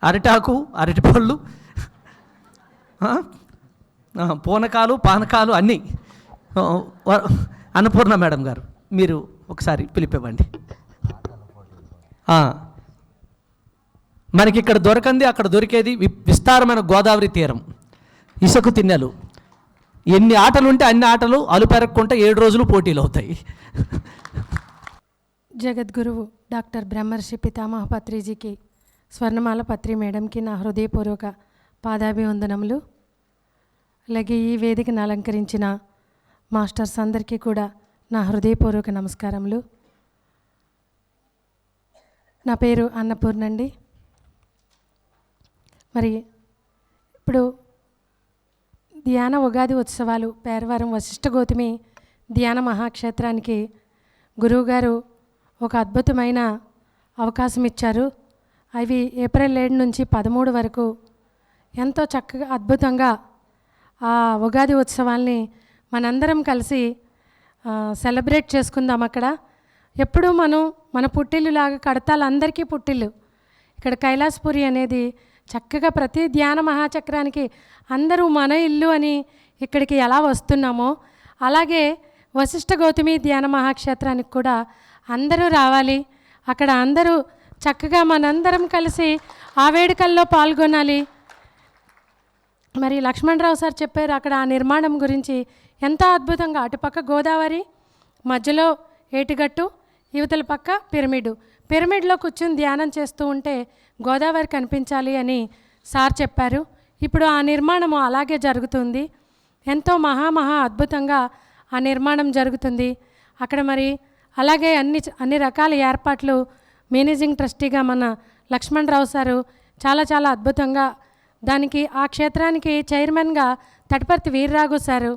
అరిటాకు, అరటిపళ్ళు, పూనకాలు, పానకాలు అన్నీ. అన్నపూర్ణ మేడం గారు మీరు ఒకసారి పిలిపివ్వండి. మనకి ఇక్కడ దొరకంది అక్కడ దొరికేది విస్తారమైన గోదావరి తీరం, ఇసుక తిన్నెలు. ఎన్ని ఆటలు ఉంటే అన్ని ఆటలు అలుపెరక్కుంటే 7 రోజులు పోటీలు అవుతాయి. జగద్గురువు డాక్టర్ బ్రహ్మర్షి పితామహ పత్రిజీకి, స్వర్ణమాల పత్రి మేడంకి నా హృదయపూర్వక పాదాభివందనములు. అలాగే ఈ వేదికను అలంకరించిన మాస్టర్స్ అందరికీ కూడా నా హృదయపూర్వక నమస్కారములు. నా పేరు అన్నపూర్ణండి. మరి ఇప్పుడు ధ్యాన ఉగాది ఉత్సవాలు పేరవరం వశిష్ఠ గౌతమి ధ్యాన మహాక్షేత్రానికి గురువుగారు ఒక అద్భుతమైన అవకాశం ఇచ్చారు. అవి ఏప్రిల్ 7 నుంచి 13 వరకు ఎంతో చక్కగా అద్భుతంగా ఆ ఉగాది ఉత్సవాల్ని మనందరం కలిసి సెలబ్రేట్ చేసుకుందాం. అక్కడ ఎప్పుడూ మన పుట్టిల్లులాగా కడతాలు అందరికీ పుట్టిల్లు. ఇక్కడ కైలాసపురి అనేది చక్కగా ప్రతి ధ్యాన మహాచక్రానికి అందరూ మన ఇల్లు అని ఇక్కడికి ఎలా వస్తున్నామో అలాగే వశిష్ఠ గౌతమి ధ్యాన మహాక్షేత్రానికి కూడా అందరూ రావాలి. అక్కడ అందరూ చక్కగా మనందరం కలిసి ఆ వేడుకల్లో పాల్గొనాలి. మరి లక్ష్మణరావు సార్ చెప్పారు అక్కడ ఆ నిర్మాణం గురించి ఎంతో అద్భుతంగా. అటుపక్క గోదావరి, మధ్యలో ఏటిగట్టు, యువతల పక్క పిరమిడ్లో కూర్చొని ధ్యానం చేస్తూ ఉంటే గోదావరి కనిపించాలి అని సార్ చెప్పారు. ఇప్పుడు ఆ నిర్మాణము అలాగే జరుగుతుంది. ఎంతో మహా అద్భుతంగా ఆ నిర్మాణం జరుగుతుంది అక్కడ. మరి అలాగే అన్ని రకాల ఏర్పాట్లు మేనేజింగ్ ట్రస్టీగా మన లక్ష్మణరావు సారు చాలా అద్భుతంగా దానికి ఆ క్షేత్రానికి చైర్మన్గా తటపర్తి వీర్రాఘు సారు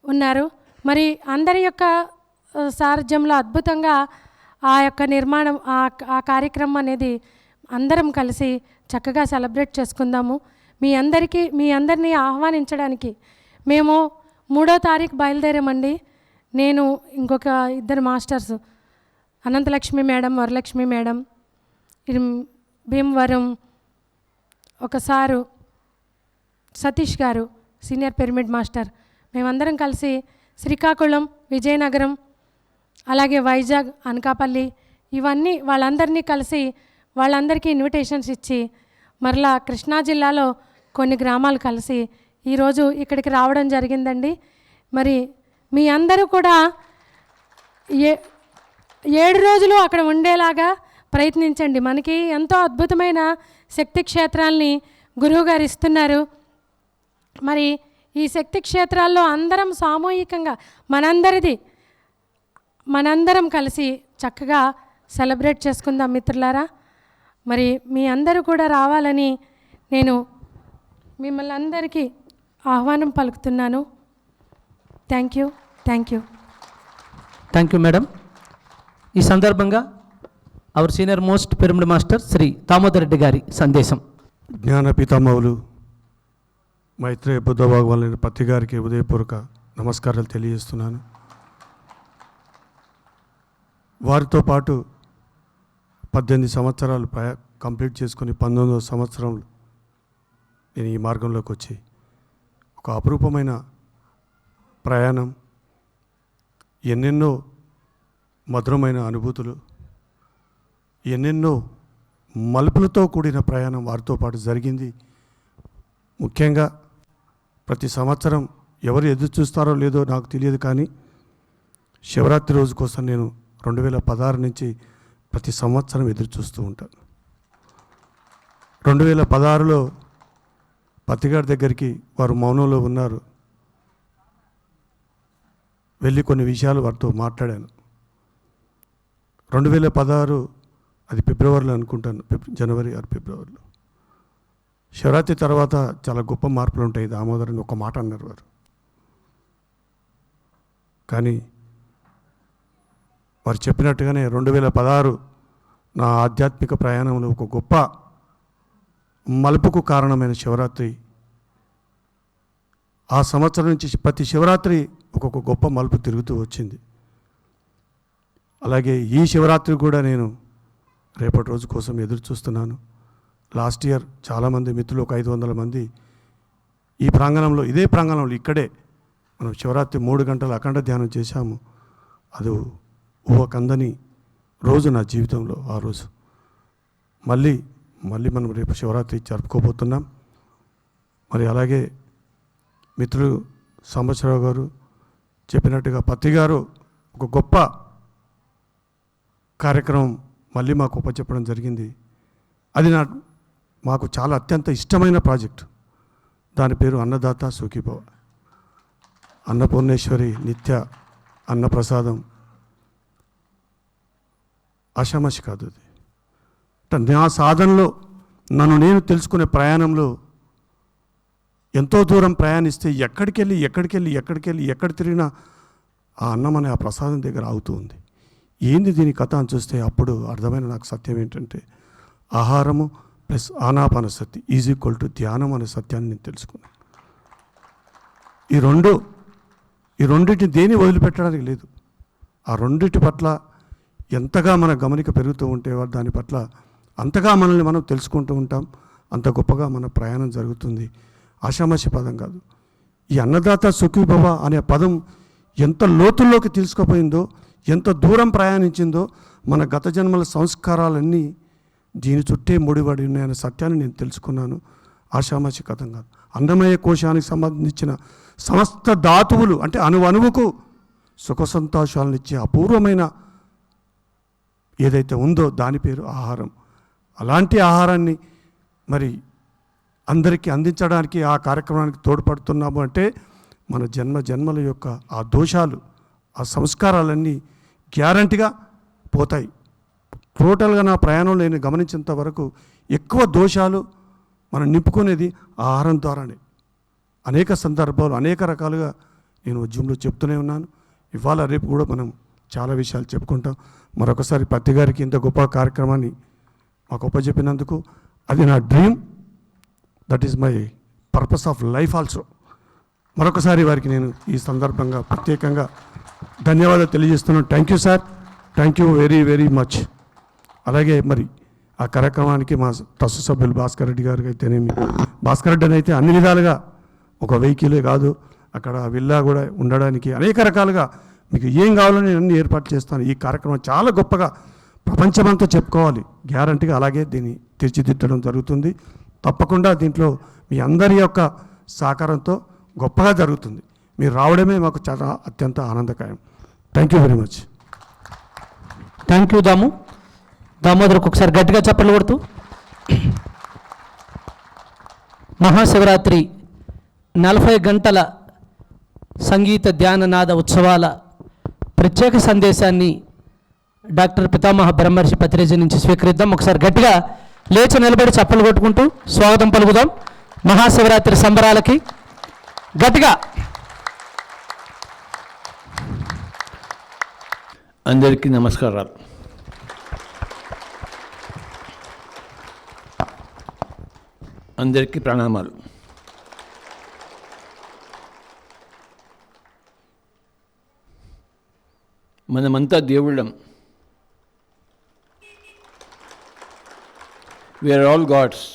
ఉన్నారు. మరి అందరి యొక్క సారథ్యంలో అద్భుతంగా ఆ యొక్క నిర్మాణం ఆ కార్యక్రమం అనేది అందరం కలిసి చక్కగా సెలబ్రేట్ చేసుకుందాము. మీ అందరినీ ఆహ్వానించడానికి మేము 3వ తారీఖు బయలుదేరామండి. నేను ఇంకొక 2 masters, Ananthalakshmi madam, Varalakshmi madam, Bhimavaram ఒక సారు సతీష్ గారు సీనియర్ పిరమిడ్ మాస్టర్, మేమందరం కలిసి శ్రీకాకుళం, విజయనగరం, అలాగే వైజాగ్, అనకాపల్లి ఇవన్నీ వాళ్ళందరినీ కలిసి వాళ్ళందరికీ ఇన్విటేషన్స్ ఇచ్చి మరలా కృష్ణా జిల్లాలో కొన్ని గ్రామాలు కలిసి ఈరోజు ఇక్కడికి రావడం జరిగిందండి. మరి మీ అందరూ కూడా 7 రోజులు అక్కడ ఉండేలాగా ప్రయత్నించండి. మనకి ఎంతో అద్భుతమైన శక్తి క్షేత్రాల్ని గురువుగారు ఇస్తున్నారు. మరి ఈ శక్తి క్షేత్రాల్లో అందరం సామూహికంగా మనందరం కలిసి చక్కగా సెలబ్రేట్ చేసుకుందాం మిత్రులారా. మరి మీ అందరూ కూడా రావాలని నేను మిమ్మల్ని అందరికీ ఆహ్వానం పలుకుతున్నాను. Thank you madam. ఈ సందర్భంగా our senior most pyramid master Shri Damodar Reddy గారి సందేశం. జ్ఞాన పితామహులు మైత్రేయ బుద్ధ భగవాన్ పత్రి గారికి ఉదయపూర్వక నమస్కారాలు తెలియజేస్తున్నాను. వారితో పాటు 18 సంవత్సరాలు కంప్లీట్ చేసుకుని 19వ సంవత్సరంలో నేను ఈ మార్గంలోకి వచ్చి ఒక అపురూపమైన ప్రయాణం, ఎన్నెన్నో మధురమైన అనుభూతులు, ఎన్నెన్నో మలుపులతో కూడిన ప్రయాణం వారితో పాటు జరిగింది. ముఖ్యంగా ప్రతి సంవత్సరం ఎవరు ఎదురు చూస్తారో లేదో నాకు తెలియదు, కానీ శివరాత్రి రోజు కోసం నేను 2016 నుంచి ప్రతి సంవత్సరం ఎదురు చూస్తూ ఉంటాను. 2016లో పత్తిగారి దగ్గరికి వారు మౌనంలో ఉన్నారు, వెళ్ళి కొన్ని విషయాలు వారితో మాట్లాడాను. 2016 అది ఫిబ్రవరిలో అనుకుంటాను, జనవరి ఆర్ ఫిబ్రవరిలో. శివరాత్రి తర్వాత చాలా గొప్ప మార్పులు ఉంటాయి దామోదరని ఒక మాట అన్నారు వారు. కానీ వారు చెప్పినట్టుగానే 2016 నా ఆధ్యాత్మిక ప్రయాణంలో ఒక గొప్ప మలుపుకు కారణమైన శివరాత్రి. ఆ సంవత్సరం నుంచి ప్రతి శివరాత్రి ఒక్కొక్క గొప్ప మలుపు తిరుగుతూ వచ్చింది. అలాగే ఈ శివరాత్రి కూడా నేను రేపటి రోజు కోసం ఎదురు చూస్తున్నాను. లాస్ట్ ఇయర్ చాలామంది మిత్రులు, ఒక 500 మంది ఈ ప్రాంగణంలో, ఇదే ప్రాంగణంలో ఇక్కడే మనం శివరాత్రి 3 గంటల అఖండ ధ్యానం చేశాము. అది ఊహకందని రోజు నా జీవితంలో. ఆ రోజు మళ్ళీ మనం రేపు శివరాత్రి జరుపుకోబోతున్నాం. మరి అలాగే మిత్రులు సాంబశివరావు గారు చెప్పినట్టుగా పత్తి గారు ఒక గొప్ప కార్యక్రమం మళ్ళీ మాకు ఉపచెప్పడం జరిగింది. అది మాకు చాలా అత్యంత ఇష్టమైన ప్రాజెక్టు. దాని పేరు అన్నదాత సుఖీభవ. అన్నపూర్ణేశ్వరి నిత్య అన్నప్రసాదం ఆషామాషి కాదు. అది నా సాధనలో నన్ను నేను తెలుసుకునే ప్రయాణంలో ఎంతో దూరం ప్రయాణిస్తే ఎక్కడ తిరిగినా ఆ అన్నం అనే ఆ ప్రసాదం దగ్గర ఆగుతూ ఉంది. ఏంది దీని కథ అని చూస్తే అప్పుడు అర్థమైన నాకు సత్యం ఏంటంటే, ఆహారము ప్లస్ ఆనాపానసతి = ధ్యానం అనే సత్యాన్ని నేను తెలుసుకున్నాను. ఈ రెండింటిని దేని వదిలిపెట్టడానికి లేదు. ఆ రెండింటి పట్ల ఎంతగా మన గమనిక పెరుగుతూ ఉంటే దాని పట్ల అంతగా మనల్ని మనం తెలుసుకుంటూ ఉంటాం, అంత గొప్పగా మన ప్రయాణం జరుగుతుంది. ఆషామాషి పదం కాదు. ఈ అన్నదాత సుఖీభవ అనే పదం ఎంత లోతుల్లోకి తీసుకుపోయిందో, ఎంత దూరం ప్రయాణించిందో, మన గత జన్మల సంస్కారాలన్నీ దీని చుట్టే ముడిపడి ఉన్నాయనే సత్యాన్ని నేను తెలుసుకున్నాను. ఆషామాషి కథం కాదు. అన్నమయ కోశానికి సంబంధించిన సమస్త ధాతువులు అంటే అణువుకు సుఖ సంతోషాలను ఇచ్చే అపూర్వమైన ఏదైతే ఉందో దాని పేరు ఆహారం. అలాంటి ఆహారాన్ని మరి అందరికీ అందించడానికి ఆ కార్యక్రమానికి తోడ్పడుతున్నాము అంటే మన జన్మల యొక్క ఆ దోషాలు, ఆ సంస్కారాలన్నీ గ్యారంటీగా పోతాయి. టోటల్గా నా ప్రయాణంలో నేను గమనించేంత వరకు ఎక్కువ దోషాలు మనం నింపుకునేది ఆహారం ద్వారానే. అనేక సందర్భాలు అనేక రకాలుగా నేను ఉద్యమంలో చెప్తూనే ఉన్నాను. ఇవాళ రేపు కూడా మనం చాలా విషయాలు చెప్పుకుంటాం. మరొకసారి పత్తి గారికి ఇంత గొప్ప కార్యక్రమాన్ని మాకు ఒప్పచెప్పినందుకు అది నా dream, that is my purpose of life also. మరొకసారి వారికి నేను ఈ సందర్భంగా ప్రత్యేకంగా ధన్యవాదాలు తెలియజేస్తున్నాను. Thank you sir, thank you very very much. అలాగే మరి ఆ కార్యక్రమానికి మా ట్రస్ట్ సభ్యులు భాస్కర్ రెడ్డి గారికి అయితేనేమి, భాస్కర్ రెడ్డి అని అయితే అన్ని విధాలుగా ఒక వెహికలే కాదు, అక్కడ విల్లా కూడా ఉండడానికి అనేక రకాలుగా మీకు ఏం కావాలని నేను అన్ని ఏర్పాటు చేస్తాను. ఈ కార్యక్రమం చాలా గొప్పగా ప్రపంచమంతా చెప్పుకోవాలి గ్యారంటీగా. అలాగే దీన్ని తీర్చిదిద్దడం జరుగుతుంది. తప్పకుండా దీంట్లో మీ అందరి యొక్క సహకారంతో గొప్పగా జరుగుతుంది. మీరు రావడమే మాకు చాలా అత్యంత ఆనందకరం. Thank you very much. Thank you దామోదర్కి ఒకసారి గట్టిగా చప్పట్లు కొడుతూ. మహాశివరాత్రి 40 గంటల సంగీత ధ్యాననాద ఉత్సవాల ప్రత్యేక సందేశాన్ని డాక్టర్ పితామహ బ్రహ్మర్షి పత్రిజీ నుంచి స్వీకరిద్దాం. ఒకసారి గట్టిగా లేచి నిలబడి చప్పలు కొట్టుకుంటూ స్వాగతం పలుకుదాం మహాశివరాత్రి సంబరాలకి. గట్టిగా అందరికీ నమస్కారాలు. అందరికీ ప్రణామాలు. మనమంతా దేవుళ్ళం. We are all God's.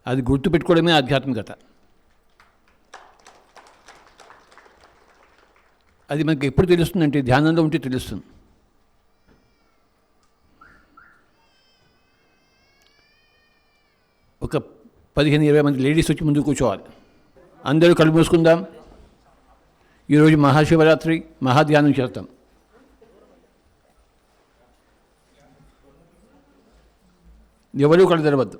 అది గుర్తుపెట్టుకోవడమే ఆధ్యాత్మికత. అది మనకి ఎప్పుడు తెలుస్తుందంటే ధ్యానంలో ఉంటే తెలుస్తుంది. 15-20 మంది లేడీస్ వచ్చి ముందు కూర్చోవాలి. అందరూ కళ్ళు మూసుకుందాం. ఈరోజు మహాశివరాత్రి, మహాధ్యానం చేస్తాం. ఎవరూ కళ్ళు తెరవద్దు.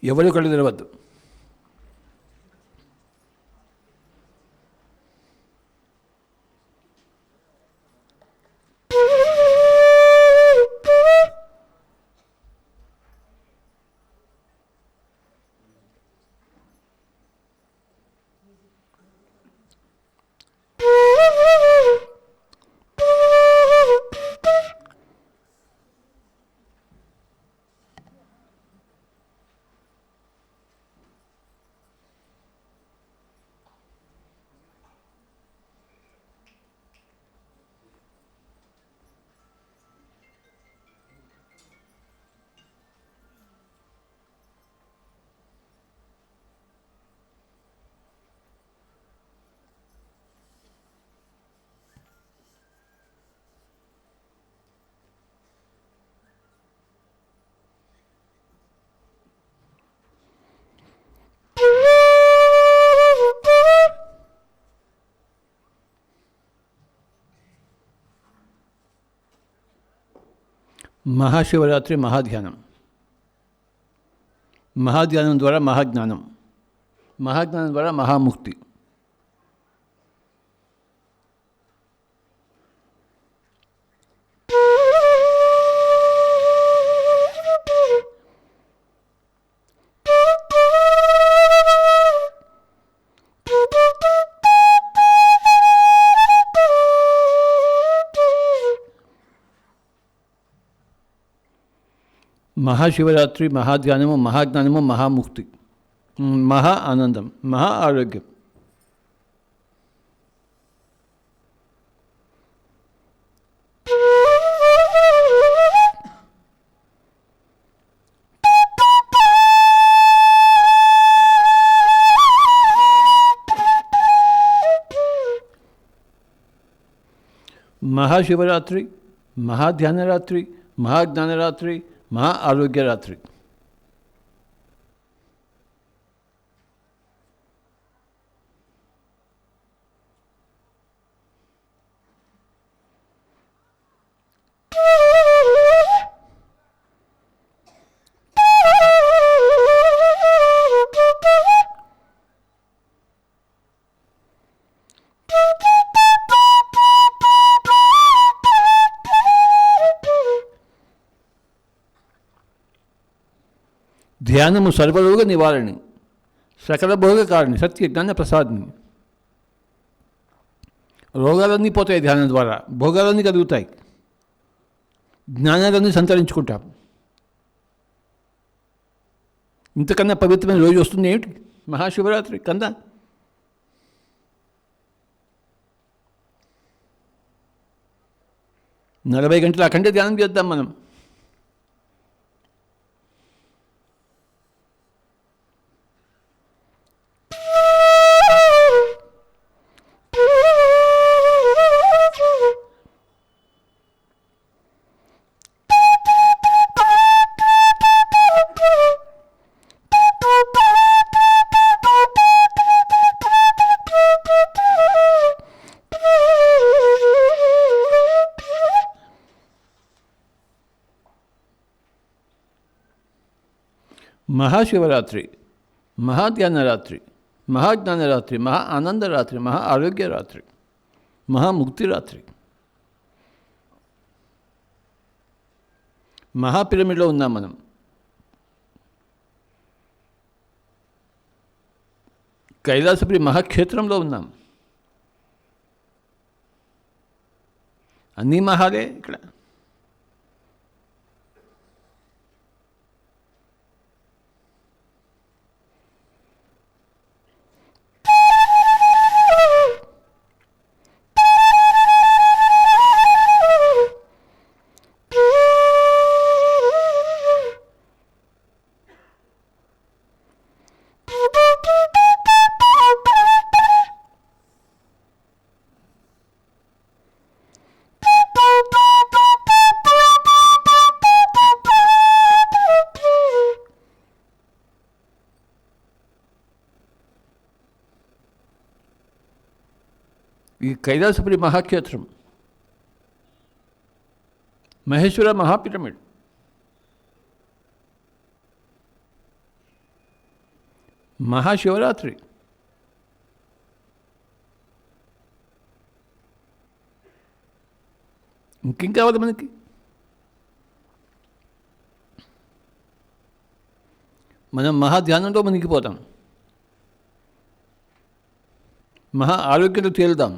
ఎవరు కళ్ళు తెరవద్దు. మహాశివరాత్రి మహాధ్యానం. మహాధ్యానం ద్వారా మహాజ్ఞానం, మహాజ్ఞానం ద్వారా మహాముక్తి. మహాశివరాత్రి, మహాధ్యానము, మహాజ్ఞానము, మహాముక్తి, మహా ఆనందం, మహా ఆరోగ్యం. మహాశివరాత్రి, మహాధ్యానరాత్రి, మహాజ్ఞానరాత్రి, మహా ఆరోగ్యరాత్రి. ధ్యానము సర్వరోగ నివారణి, సకల భోగ కారణి, సత్య జ్ఞాన ప్రసాదిని. రోగాలన్నీ పోతాయి ధ్యానం ద్వారా, భోగాలన్నీ కలుగుతాయి, జ్ఞానాలన్నీ సంతరించుకుంటాం. ఇంతకన్నా పవిత్రమైన రోజు వస్తుంది ఏమిటి? మహాశివరాత్రి కన్నా. నలభై గంటల అఖండ ధ్యానం చేద్దాం మనం. మహాశివరాత్రి, మహాధ్యానరాత్రి, మహాజ్ఞానరాత్రి, మహా ఆనందరాత్రి, మహా ఆరోగ్యరాత్రి, మహాముక్తిరాత్రి. మహాపిరమిడ్లో ఉన్నాం మనం. కైలాసపురి మహాక్షేత్రంలో ఉన్నాం. అన్నీ మహాలే ఇక్కడ. ఈ కైలాసపురి మహాక్షేత్రం, మహేశ్వర మహాపిరమిడ్, మహాశివరాత్రి, ఇంకేం కావాలి మనకి? మనం మహాధ్యానంతో మునిగిపోతాం, మహా ఆరోగ్యంతో తేలుదాం.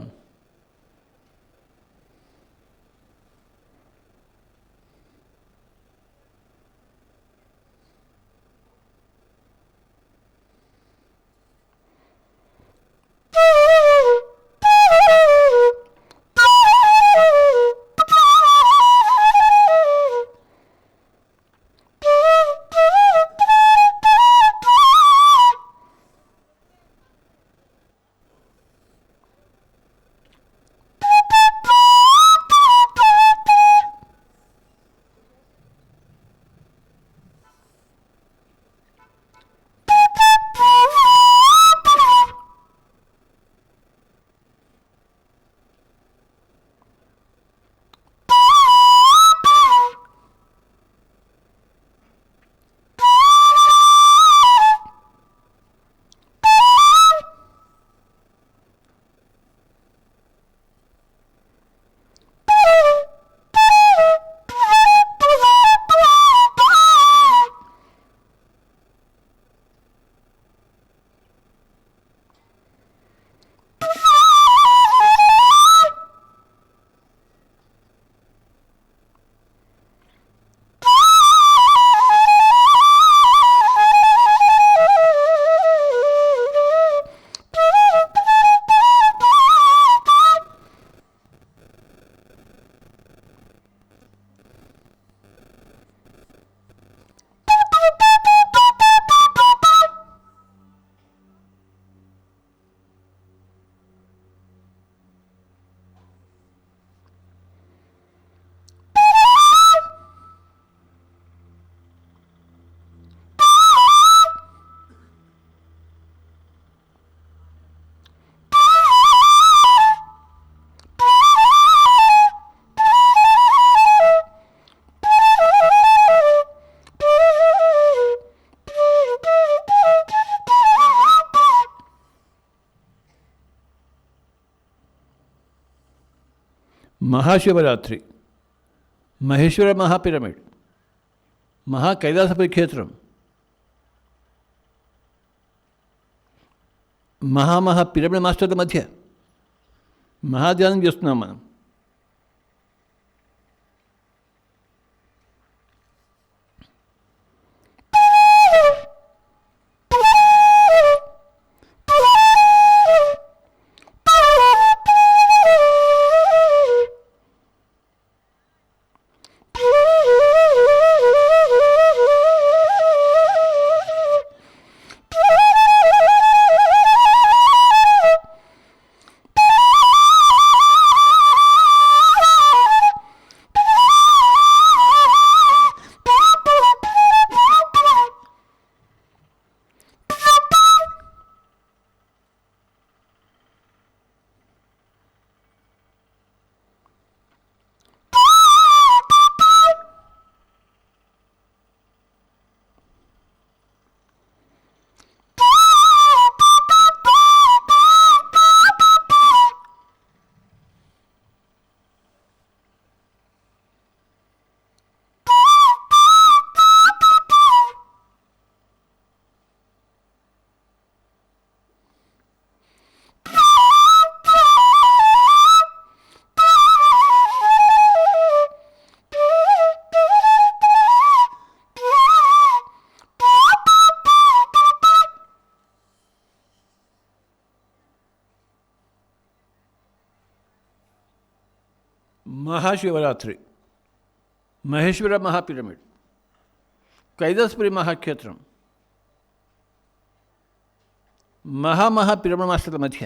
మహాశివరాత్రి, మహేశ్వర మహాపిరమిడ్, మహా కైలాసపురి క్షేత్రం, పిరమిడ్ మాస్టర్ల మధ్య మహాధ్యానం చేస్తున్నాం మనం. మహాశివరాత్రి, మహేశ్వర మహాపిరమిడ్, కైలాసపురి మహాక్షేత్రం, పిరమిడ్ మాస్టర్ల మధ్య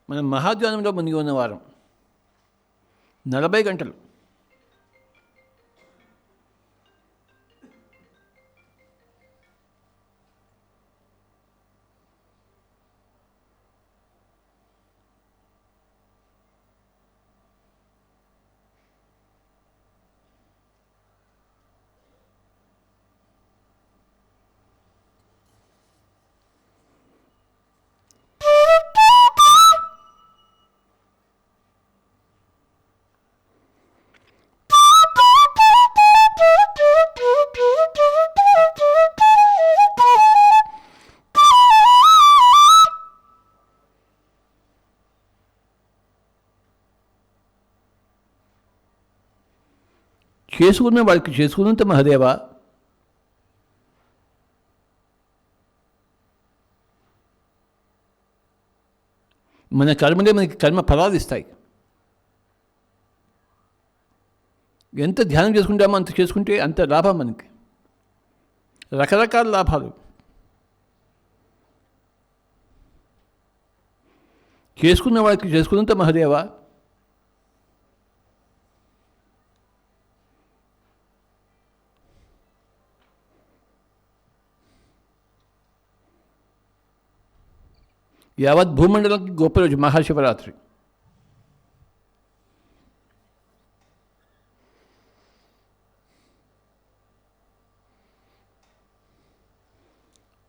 మనం మహాధ్యానంలో మునిగి ఉన్న వారం 40 గంటలు. చేసుకున్న వాడికి చేసుకున్నంత మహదేవ. మన కర్మలే మనకి కర్మ ఫలాలు ఇస్తాయి. ఎంత ధ్యానం చేసుకుంటామో అంత చేసుకుంటే అంత లాభం మనకి, రకరకాల లాభాలు. చేసుకున్న వాడికి చేసుకున్నంత మహదేవ. యావత్ భూమండలానికి గొప్ప రోజు మహాశివరాత్రి.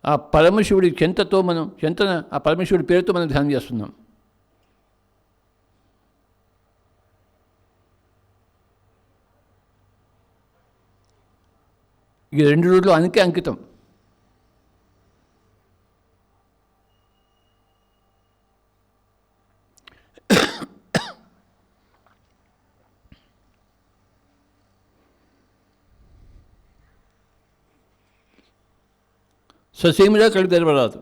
ఆ పరమశివుడి చెంతన ఆ పరమశివుడి పేరుతో మనం ధ్యానం చేస్తున్నాం. ఈ 2 రోజులు ఆయనకే అంకితం. ససేమిరా కళ్ళు తెరవరాదు.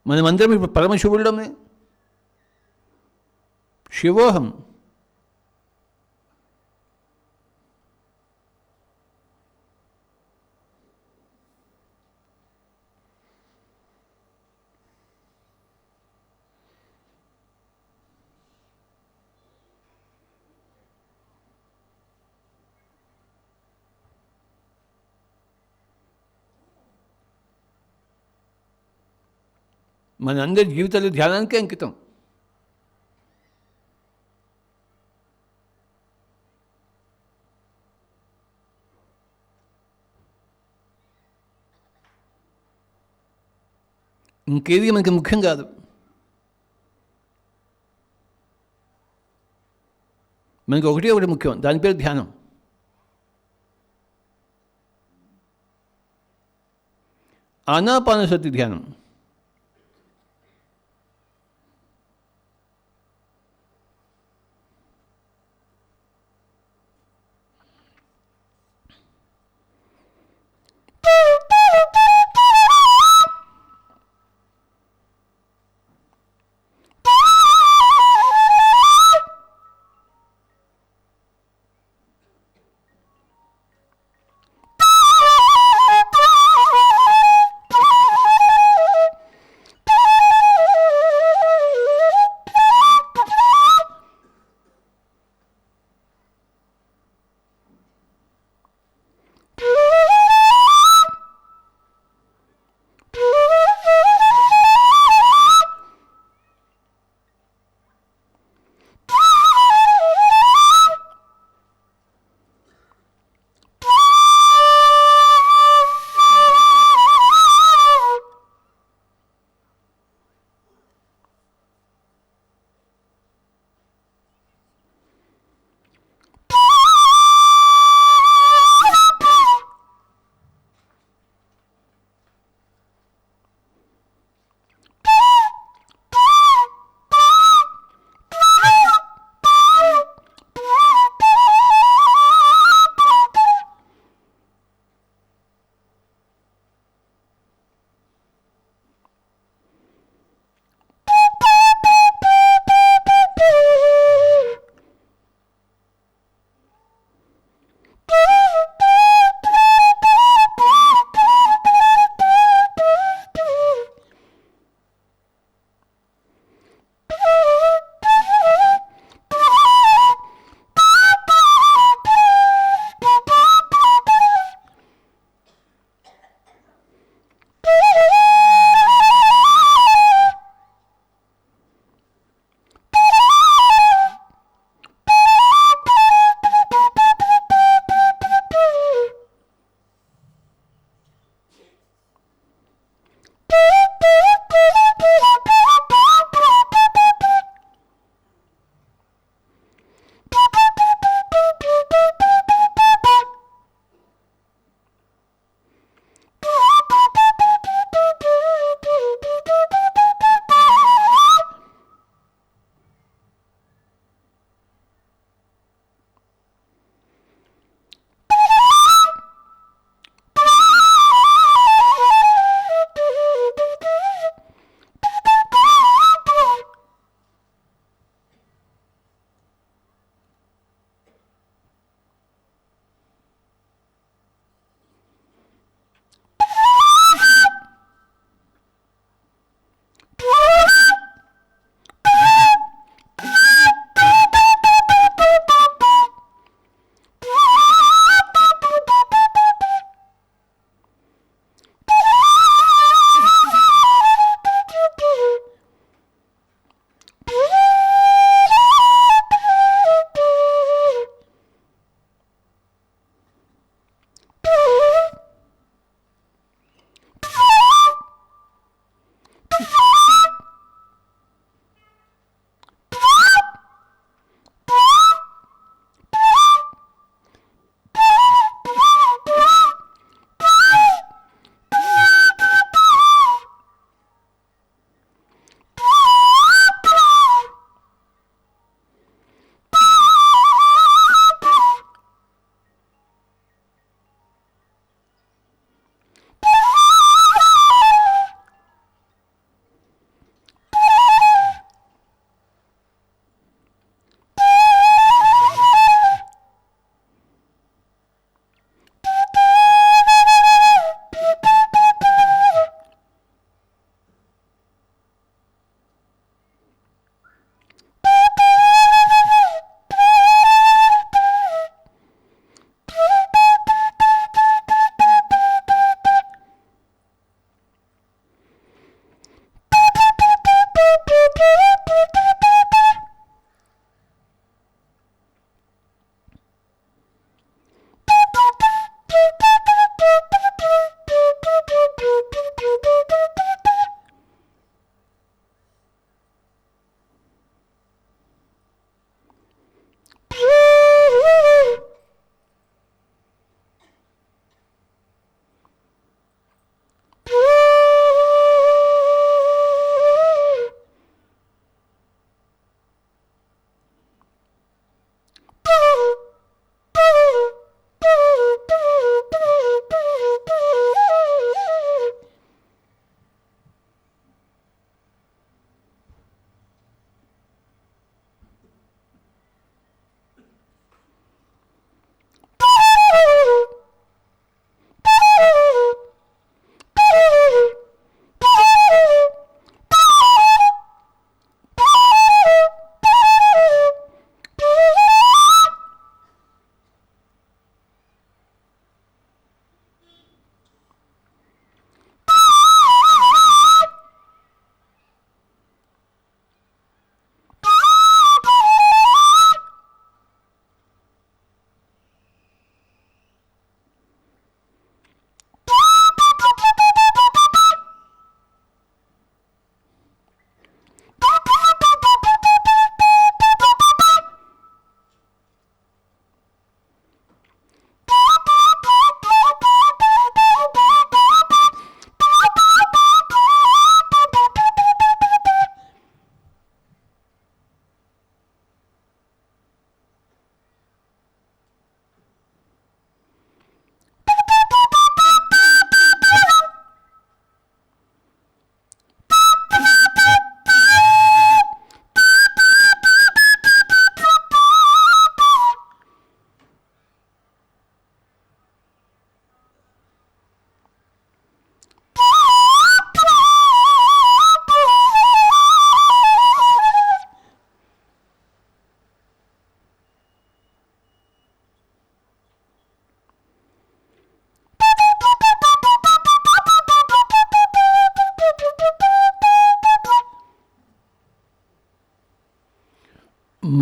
మనమందరం ఇప్పుడు పరమశివుడమే. శివోహం. మనందరి జీవితాలు ధ్యానానికే అంకితం. ఇంకేది మనకి ముఖ్యం కాదు. మనకి ఒకటి ముఖ్యం, దాని పేరు ధ్యానం. ఆనాపానసతి ధ్యానం.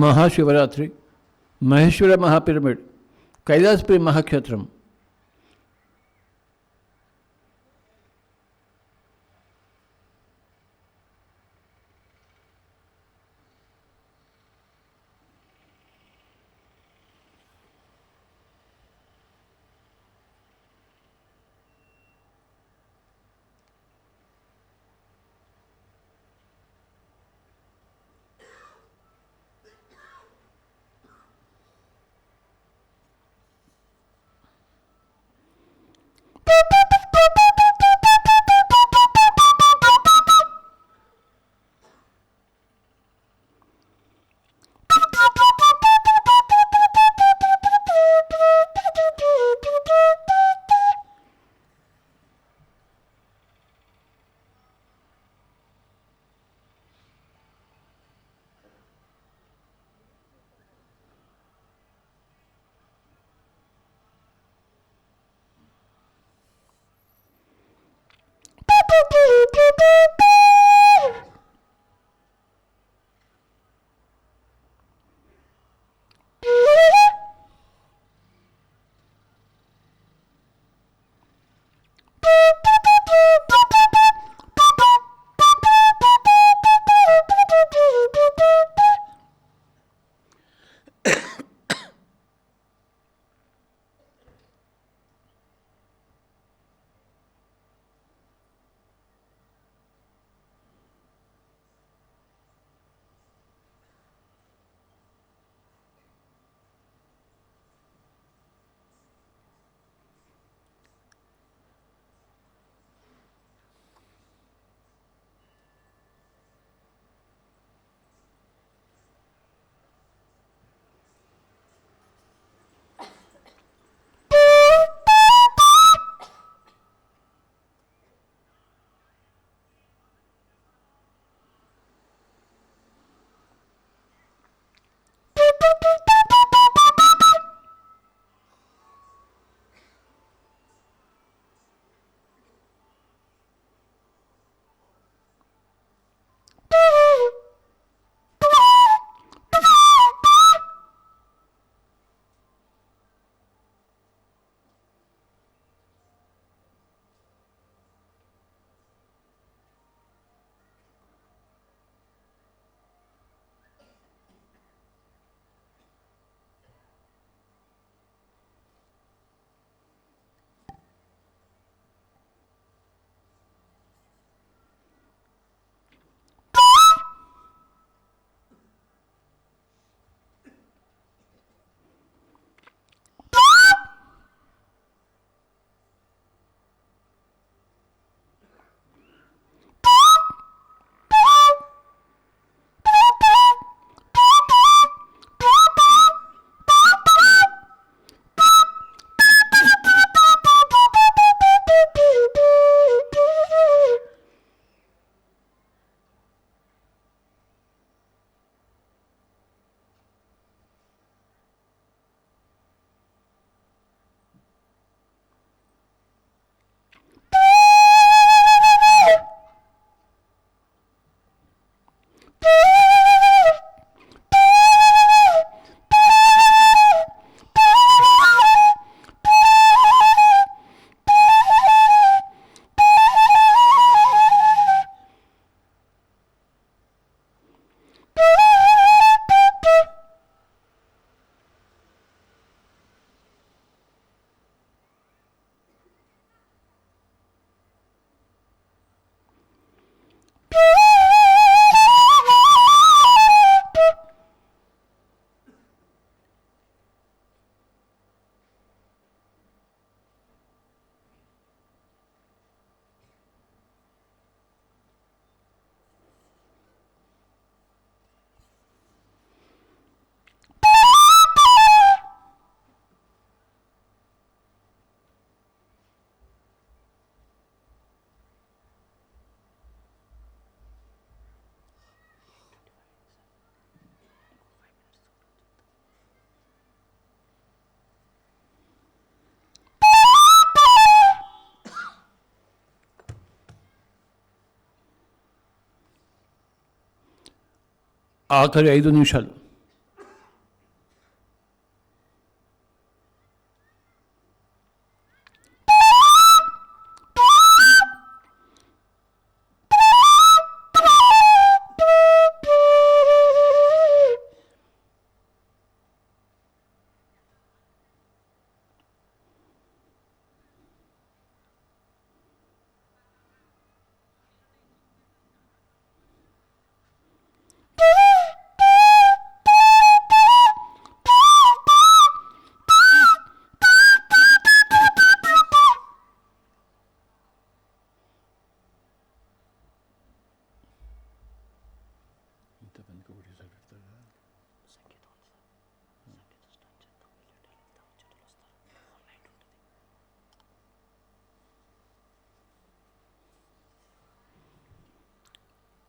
మహాశివరాత్రి, మహేశ్వర మహాపిరమిడ్, కైలాసపురి మహాక్షేత్రం. ఆఖరి 5 నిమిషాలు.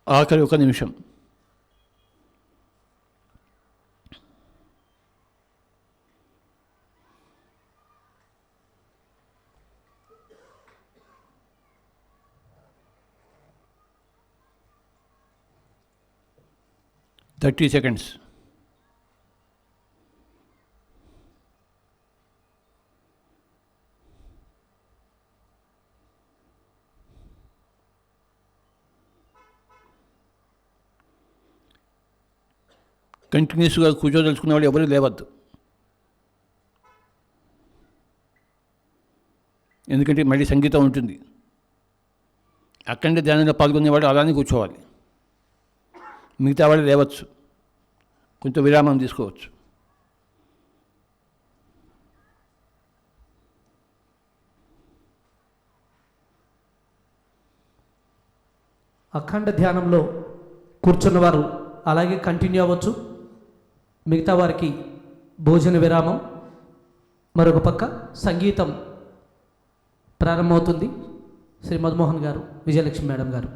ఆఖరి ఒక నిమిషం. Thirty seconds. కంటిన్యూస్గా కూర్చోదలుచుకునే వాళ్ళు ఎవరు లేవద్దు. ఎందుకంటే మళ్ళీ సంగీతం ఉంటుంది. అక్కడే ధ్యానంలో పాల్గొనేవాడు అలానే కూర్చోవాలి. మిగతా వాళ్ళు లేవచ్చు, కొంచెం విరామం తీసుకోవచ్చు. అఖండ ధ్యానంలో కూర్చున్నవారు అలాగే కంటిన్యూ అవ్వచ్చు. మిగతా వారికి భోజన విరామం. మరొక పక్క సంగీతం ప్రారంభమవుతుంది. శ్రీ మధుమోహన్ గారు, విజయలక్ష్మి మేడం గారు.